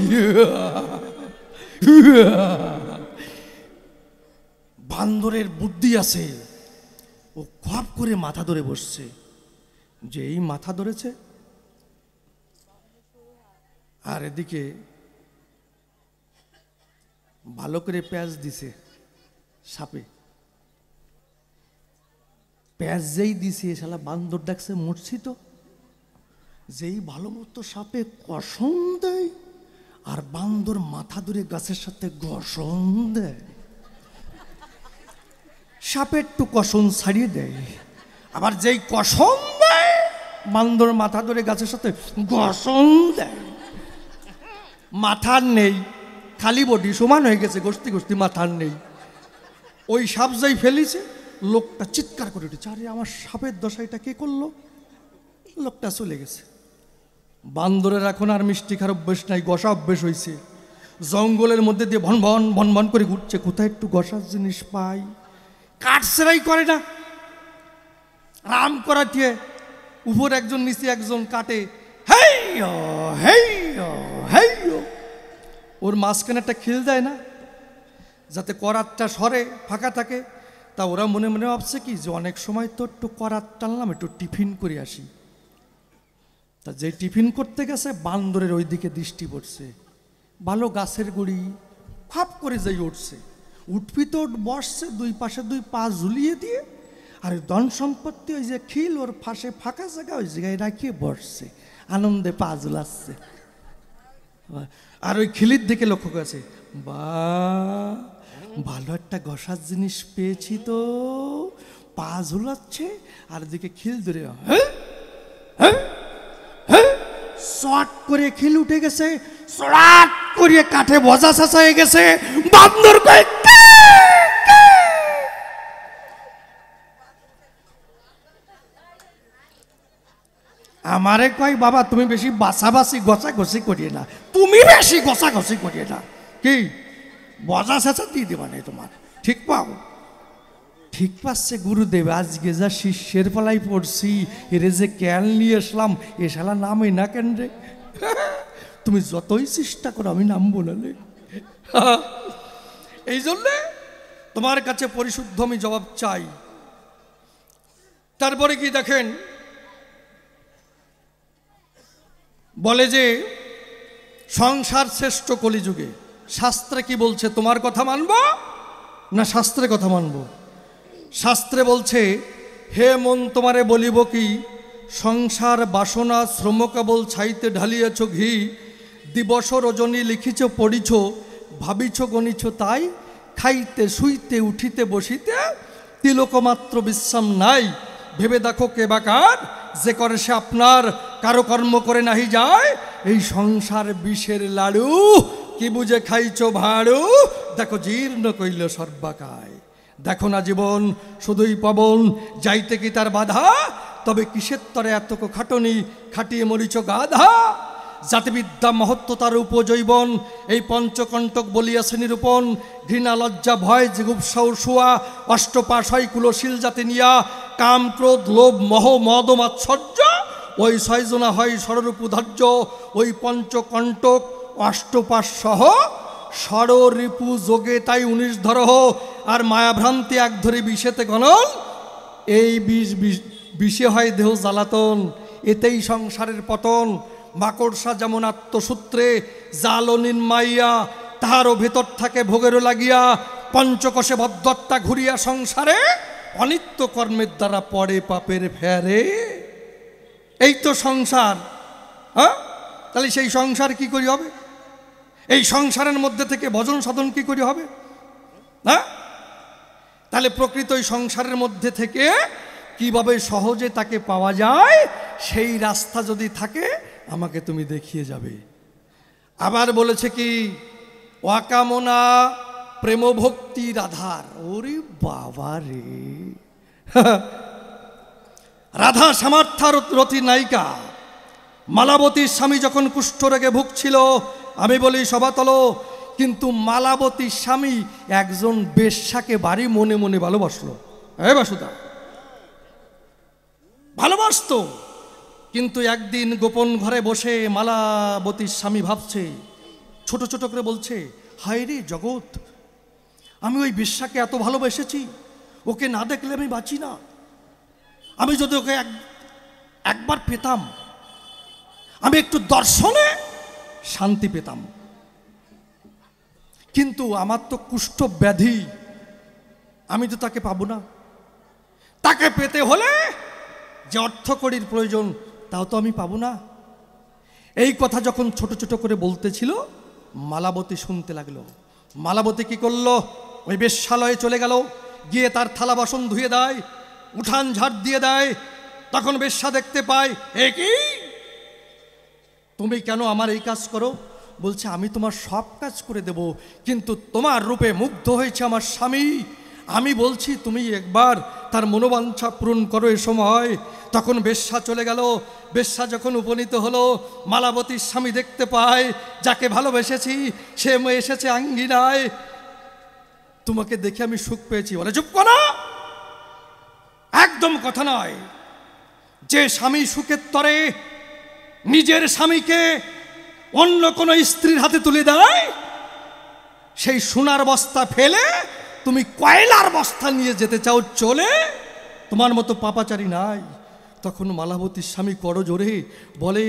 বান্দরের বুদ্ধি আছে, ও খপ করে মাথা ধরে বসছে। যেই মাথা ধরেছে, আর এদিকে ভালো করে পেঁয়াজ দিছে সাপে। পেঁয়াজ যেই দিছে, শালা বান্দর দেখছে মরছি তো। যেই ভালো মতো সাপে কষণ দেয়, আর বান্দর মাথা ধরে গাছের সাথে ঘষণ দেয়। সাপে একটু কষণ ছাড়িয়ে দেয়, আবার যেই কষণ দেয়, বান্দর মাথা ধরে গাছের সাথে ঘষণ দেয়। মাথার নেই, খালি বডি, সমান হয়ে গেছে, গোষ্ঠী গোষ্ঠী, মাথার নেই। ওই সাপ যাই ফেলিছে, লোকটা চিৎকার করে উঠেছে, আরে আমার সাপের দশা এটা কে করলো? লোকটা চলে গেছে। বান্দরের এখন আর মিষ্টি খার অভ্যেস নাই, গসা অভ্যেস হয়েছে। জঙ্গলের মধ্যে দিয়ে ভন ভন ভন ভন করে ঘুরছে, কোথায় একটু গসার জিনিস পাই। কাটছেরাই করে না, রাম করাটিয়ে উপর একজন নিচে একজন কাটে, হেই হেই হেই। ওর মাঝখানে একটা খিল দেয় না, যাতে করাতটা সরে ফাঁকা থাকে। তা ওরা মনে মনে ভাবছে কি যে অনেক সময় তো একটু করাত টানলাম, একটু টিফিন করে আসি। তা যে টিফিন করতে গেছে, বান্দরের ওই দিকে দৃষ্টি পড়ছে। ভালো গাছের গুড়ি খাপ করে যাই উঠছে, উঠবি তো বসছে, দুই পাশে দুই পা ঝুলিয়ে দিয়ে, আর ধন সম্পত্তি ওই যে খিল ওর ফাঁসে ফাঁকা জায়গা, ওই জায়গায় রাখিয়ে বসছে, আনন্দে পা ঝুলাচ্ছে। আর ওই খিলির দিকে লক্ষ্য করেছে, বা ভালো একটা গসার জিনিস পেয়েছি তো, পা ঝুলাচ্ছে, আর দিকে খিল ধরে শট করে খিল উঠে গেছে, শট করে কাঠে বজা চাচা হয়ে গেছে। বান্দর কয় আমারে কয়, বাবা তুমি বেশি বাছাবাছি গছাগছি করিয়ে না, তুমি বেশি গছাগছি করিয়ে না, কি বজা চাচা দিয়ে দেবা নেই তোমার, ঠিক পাও? ঠিক পাচ্ছে গুরুদেব, আজকে যা শিষ্যের পালাই পড়ছি, এরে যে ক্যান নিয়ে আসলাম, এ শালা নামই না কেন রে? তুমি যতই চেষ্টা করো আমি নামবো না রে। এই জন্যে তোমার কাছে পরিশুদ্ধ আমি জবাব চাই। তারপরে কি দেখেন, বলে যে সংসার শ্রেষ্ঠ কলিযুগে। শাস্ত্রে কি বলছে, তোমার কথা মানবো না শাস্ত্রের কথা মানবো? শাস্ত্রে বলছে, হে মন তোমারে বলিব কি, সংসার বাসনা শ্রম কেবল ছাইতে ঢালিয়েছ ঘি, দিবস রজনী লিখিছ পড়িছ, ভাবিছ গণিছ তাই, খাইতে শুইতে উঠিতে বসিতে তিলকমাত্র বিশ্রাম নাই, ভেবে দেখো কে বাকার, যে করে সে আপনার, কারো কর্ম করে নাহি যায়, এই সংসার বিষের লাড়ু, কি বুঝে খাইছ ভাড়ু, দেখো জীর্ণ কইল সর্বাকায়। দেখো না জীবন শুধুই পবন, যাইতে কি তার বাধা, তবে কিসের তরে এত খাটনি, খাটিয়ে মরিচ গাধা। জাতিবিদ্যা মহত্ব তার উপজৈবন, এই পঞ্চকণ্টক বলিয়াছে নিরূপণ, ঘৃণা লজ্জা ভয় জিগুপ্সা উর্ষুয়া, অষ্টপাশ হয় কুলশীল জাতি নিয়া, কাম ক্রোধ লোভ মোহ মদ মাৎসর্য, ওই ছয়জনা হয় ষড়রূপ ধার্য, ওই পঞ্চকণ্টক অষ্টপাশ সহ ষড়রিপু যোগে তাই 19 ধরহ, আর মায়াভ্রান্তি এক ধরে বিষেতে গণন, এই বিষে হয় দেহ জ্বালাতন, এতেই সংসারের পতন। মাকড়সা যেমন আত্মসূত্রে জাল নির্মাইয়া, তাহারও ভেতর থাকে ভোগেরও লাগিয়া, পঞ্চকোষে বদ্ধত্তা ঘুরিয়া সংসারে, অনিত্য কর্মের দ্বারা পড়ে পাপের ফেরে। এই তো সংসার। হ্যাঁ, তাহলে সেই সংসার কি করি হবে? এই সংসারের মধ্যে থেকে ভজন সাধন কি করি হবে? হ্যাঁ, তাহলে প্রকৃত এই সংসারের মধ্যে থেকে কিভাবে সহজে তাকে পাওয়া যায়, সেই রাস্তা যদি থাকে আমাকে তুমি দেখিয়ে যাবে। আবার বলেছে কি, অকামনা প্রেম ভক্তি রাধার। ওরে বাবা রে, রাধা সামার্থ্যরতী নায়িকা। মালাবতীর স্বামী যখন কুষ্ঠরোগে ভুগছিল, আমি বলি সভাতল, কিন্তু মালাবতীর স্বামী একজন বেশ্যাকে বাড়ি মনে মনে ভালোবাসলো। হ্যাঁ বাসুদা, ভালোবাসতো। কিন্তু একদিন গোপন ঘরে বসে মালাবতীর স্বামী ভাবছে, ছোট ছোট করে বলছে, হায় রে জগৎ, আমি ওই বেশ্যাকে এত ভালোবেসেছি, ওকে না দেখলে আমি বাঁচি না। আমি যদি ওকে একবার পেতাম, আমি একটু দর্শনে শান্তি পেতাম। কিন্তু আমার তো কুষ্ঠ ব্যাধি, আমি তো তাকে পাবো না। তাকে পেতে হলে যে অর্থকড়ির প্রয়োজন, তাও তো আমি পাবো না। এই কথা যখন ছোট ছোট করে বলতেছিল, মালাবতী শুনতে লাগলো। মালাবতী কি করলো, ওই বেশ্যালয়ে চলে গেল, গিয়ে তার থালা বাসন ধুয়ে দেয়, উঠান ঝাড় দিয়ে দেয়। তখন বেশ্যা দেখতে পায়, এ কি, তুমি কেন আমার এই কাজ করো? বলছে, আমি তোমার সব কাজ করে দেব, কিন্তু তোমার রূপে মুগ্ধ হয়েছে আমার স্বামী। আমি বলছি তুমি একবার তার মনোবাঞ্ছা পূরণ করো এ সময়। তখন বেশ্যা চলে গেল। বেশ্যা যখন উপনীত হলো, মালাবতীর স্বামী দেখতে পায়, যাকে ভালোবেসেছি সে এসেছে আঙ্গিনায়। তোমাকে দেখে আমি সুখ পেয়েছি। বলে, চুপ করো, একদম কথা নয়। যে স্বামী সুখের তরে নিজের স্বামীকে অন্য কোনো স্ত্রীর হাতে তুলে দেয়, সেই সোনার বস্তা ফেলে তুমি কয়লার বস্তা নিয়ে যেতে চাও চলে? তোমার মতো পাপাচারী নাই। তখন মালাবতীর স্বামী করজোরে বলে,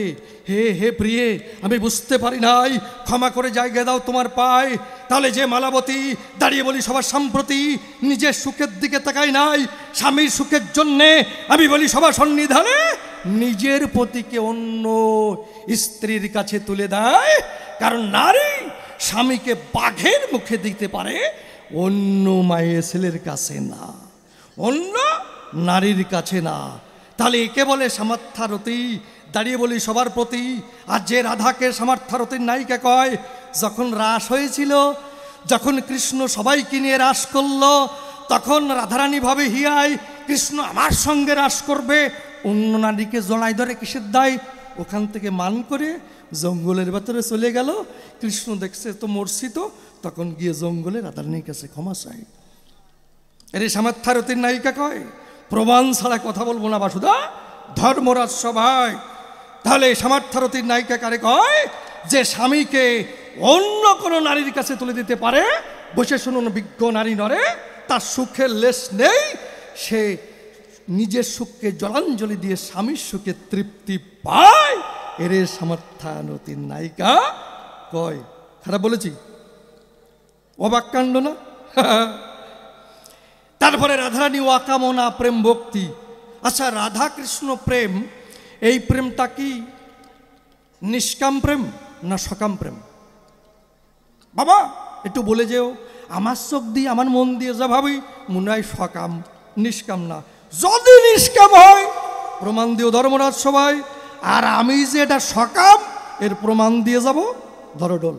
হে হে প্রিয়ে, আমি বুঝতে পারি নাই, ক্ষমা করে জায়গা দাও তোমার পায়। তাহলে যে মালাবতী দাঁড়িয়ে বলি সবার সম্প্রতি নিজের সুখের দিকে তাকায় নাই, স্বামীর সুখের জন্যে আমি বলি সবার সন্নিধানে নিজের পতিকে অন্য স্ত্রীর কাছে তুলে দেয়। কারণ নারী স্বামীকে বাঘের মুখে দিতে পারে, অন্য মায়ের ছেলের কাছে না, অন্য নারীর কাছে না। তাহলে একে বলে সামার্থ্যরতী, দাঁড়িয়ে বলি সবার প্রতি। আর যে রাধাকে সামার্থ্যরতীর নায়িকা কয়, যখন রাস হয়েছিল, যখন কৃষ্ণ সবাইকে নিয়ে রাস করলো, তখন রাধারানী ভাবে হিয়ায় কৃষ্ণ আমার সঙ্গে রাস করবে, অন্য নারীকে জড়াই ধরে কিসের দায়? ওখান থেকে মান করে জঙ্গলের ভেতরে চলে গেল। কৃষ্ণ দেখছে তো মূর্ছিত, তখন গিয়ে জঙ্গলে রাধারানীর কাছে ক্ষমা চাই। এর সামার্থ্যরতীর নায়িকা কয়, প্রমাণ ছাড়া কথা বলবো না বাসুদা, ধর্মরাজ সভায়। তাহলে সামার্থ্যরতীর নায়িকা কারে কয়? যে স্বামীকে অন্য কোনো নারীর কাছে তুলে দিতে পারে। বসে শুনুন, বিজ্ঞ নারী নরে তার সুখের লেশ নেই, সে নিজের সুখকে জলাঞ্জলি দিয়ে স্বামীর সুখে তৃপ্তি পায়। এর সামার্থ্যরতীর নায়িকা কয়। খারাপ বলেছি? অবাক কাণ্ড না? তারপরে রাধারানী ওয়াকামনা প্রেম ভক্তি। আচ্ছা, রাধা কৃষ্ণ প্রেম, এই প্রেমটা কি নিষ্কাম প্রেম না সকাম প্রেম? বাবা একটু বলে যেও, আমার চোখ দিয়ে আমার মন দিয়ে যা ভাবি মনে হয় সকাম, নিষ্কাম না। যদি নিষ্কাম হয় প্রমাণ দিও ধর্মরাজ সবাই। আর আমি যে এটা সকাম, এর প্রমাণ দিয়ে যাব ধরডোল।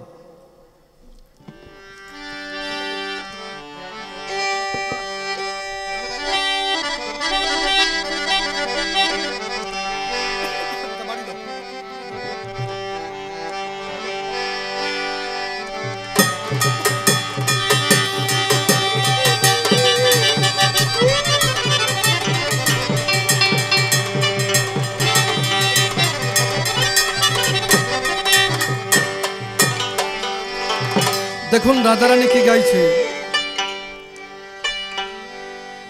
দেখুন রাধারানী কি গাইছে,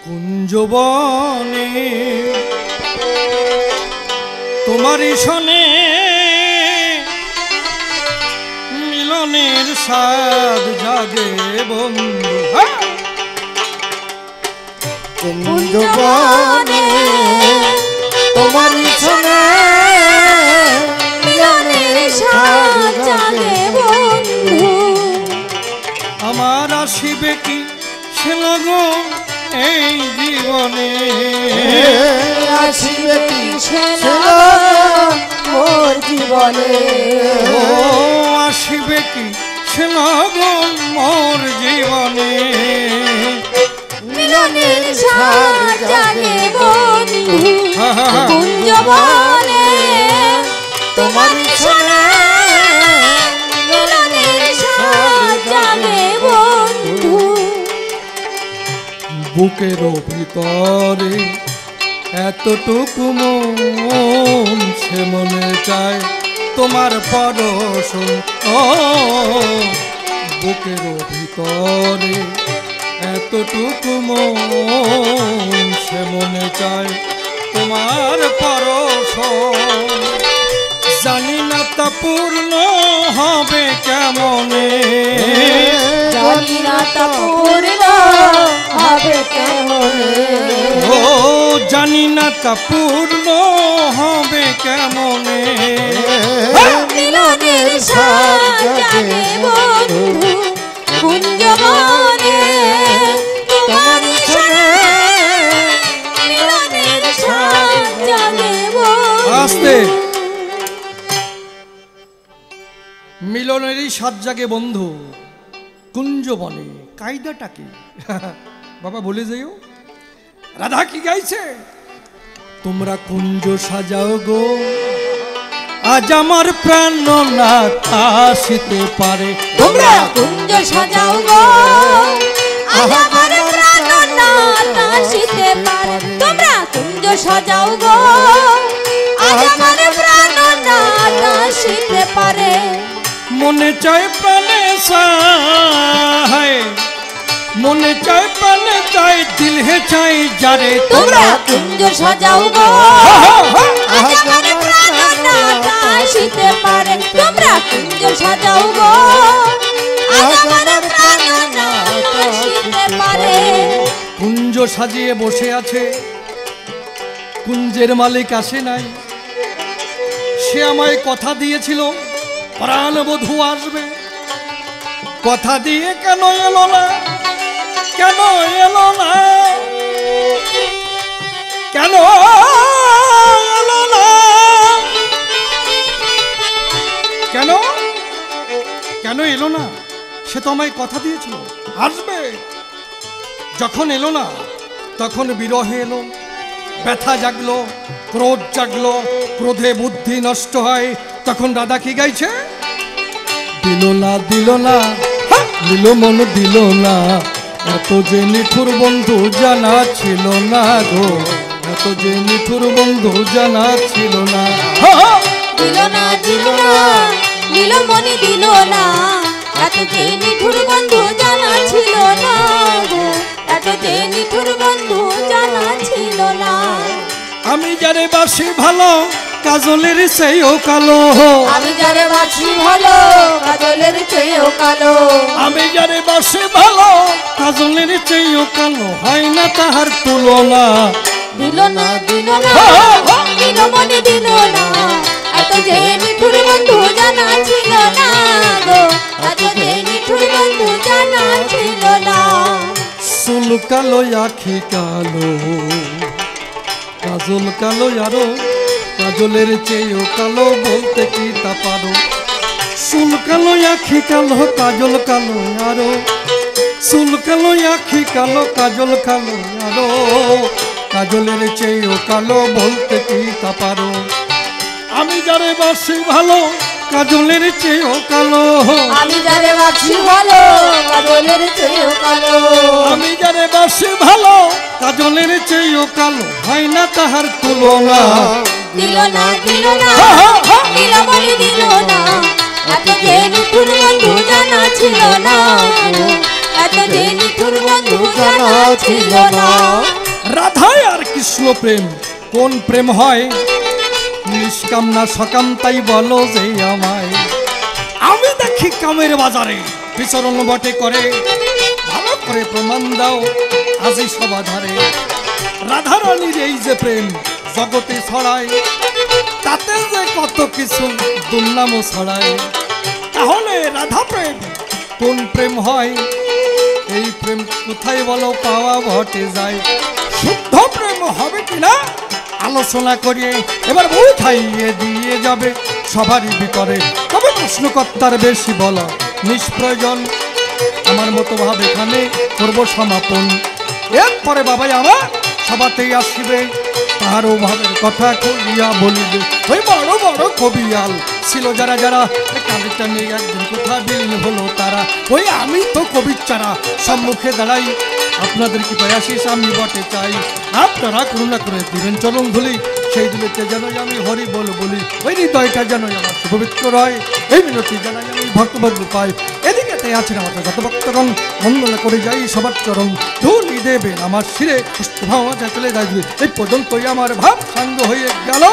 কুঞ্জবনে তোমারই শোনে মিলনের স্বাদ জাগে বন্ধু। কুঞ্জবনে তোমারই শোনে মিলনের স্বাদ জাগে বন্ধু। আমার আসিবে কি সে লগন এই জীবনে, আসিবে কি সে লগন মোর জীবনে। ও আসিবে কি কৃষ্ণ গো মোর জীবনে মিলনের সাজ জাগে বন্ধু কুঞ্জবনে তোমার মিশনে মিলনের সাজ জাগে বন্ধু বুকের ভিতরে এতটুকু মন সে মনে চায় তোমার পরশন ও বুকের ভিতরে এতটুকু মন সে মনে চায় তোমার পরশন জানি না তা পূর্ণ হবে কেমনে জানি না তা পূর্ণ হবে কেমনে ও জানি না তা পূর্ণ হবে কেমনে মিলনের সাজ জাগে বন্ধু কুঞ্জবনে তোমার মিশনে মিলনের সাজ জাগে বন্ধু আস্তে মিলনেরই সাত জাগে বন্ধু কুঞ্জবনে কায়দাটা কি বাবা বলে যাইও রাধা কি গাইছে তোমরা কুঞ্জ সাজাও গো আজ আমার প্রাণ না আসিতে পারে তোমরা কুঞ্জ সাজাও গো আজ আমার প্রাণ না আসিতে পারে তোমরা কুঞ্জ সাজাও গো আজ আমার প্রাণ না আসিতে পারে মনে চায় প্রাণে চায় মনে চায় প্রাণে চায় দিল হে চাই যারে তোমরা কুঞ্জ সাজাও গো আজ আমার প্রাণ না আসিতে পারে তোমরা কুঞ্জ সাজাও গো আজ আমার প্রাণ না আসিতে পারে কুঞ্জ সাজিয়ে বসে আছে কুঞ্জের মালিক আসে নাই সে আমায় কথা দিয়েছিল প্রাণবধূ আসবে কথা দিয়ে কেন এলো না কেন এলো না কেন এলো না কেন কেন এলো না সে তো আমায় কথা দিয়েছিল আসবে যখন এলো না তখন বিরহে এলো ব্যথা জাগলো ক্রোধ জাগলো ক্রোধে বুদ্ধি নষ্ট হয় তখন রাধা কি গাইছে দিল না দিল মন দিল না এত যে নিঠুর বন্ধু জানা ছিল না গো এত যে নিঠুর বন্ধু জানা ছিল না দিল না দিল মনি দিল না এত যে নিঠুর বন্ধু জানা ছিল না গো এত যে নিঠুর বন্ধু জানা ছিল না আমি যারে বাসি ভালো কাজলের চেয়েও কালো আমি যারে বাসি ভালো কাজলের চেয়েও কালো আমি যারে বাসি ভালো কাজলের চেয়েও কালো হয় না তাহার তুলনা দিল না দিল মনি দিল না এত যে নিঠুর বন্ধু জানা ছিল না গো এত যে নিঠুর বন্ধু জানা ছিল না চুল কালো আখি কালো কাজল কালো আরো কাজলের চেয়েও কালো বলতে কি তা পারো চুল কালো আখি কালো কাজল কালো আরো চুল কালো আখি কালো কাজল কালো আরো কাজলের চেয়েও কালো বলতে কি তা পারো আমি যারে বাসি ভালো কাজলের চেয়েও কালো আমি যারে বাসি ভালো কাজলের চেয়েও কালো আমি যারে বাসি ভালো কাজলের চেয়েও কালো হয় না তাহার তুলনা দিল না দিল মনি দিল না এত যে নিঠুর বন্ধু জানা ছিল না এত যে নিঠুর বন্ধু জানা ছিল না রাধায় আর কৃষ্ণ প্রেম কোন প্রেম হয় নিষ্কাম না সকাম তাই বলো যে আমায় আমি দেখি কামের বাজারে বিচরণ বটে করে ভালো করে প্রমাণ দাও আজি সবাধারে রাধারানীর এই যে প্রেম জগতে ছড়ায় তাতে যে কত কিছু দুর্নামও ছড়ায় তাহলে রাধা প্রেম কোন প্রেম হয় এই প্রেম কোথায় বলো পাওয়া ঘটে যায় শুদ্ধ প্রেম হবে কিনা আলোচনা করিয়ে এবার বই খাইয়ে দিয়ে যাবে সবারই ভিতরে তবে প্রশ্নকর্তার বেশি বলা নিষ্প্রয়োজন। আমার মতো ভাব এখানে করব সমাপন। এরপরে বাবাই আমার সভাতেই আসিবে, তাহারও ভাবের কথা খুলিয়া বলিবে। ওই বড় বড় কবিয়াল ছিল যারা যারা কালিটা নিয়ে একদিন কোথা বিলীন হলো তারা। ওই আমি তো কবির চারা সম্মুখে দাঁড়াই, আপনাদের কি প্রয়াসিস আমি বটে চাই। আপনারা করুণা করে দিবেন চরণ ধুলি, সেই দিলেতে যেন আমি হরি বলি। ওই হৃদয়টা যেন আমার পবিত্র রয়, এই মিনতি যেন আমি ভক্তবন্ধু পাই। এদিকে আছেন আমাদের যত ভক্তগণ, বন্দনা করে যাই সবার চরণ। ধুলি দেবেন আমার শিরে, চলে যাই এই পর্যন্তই আমার ভাব সাঙ্গ হয়ে গেল।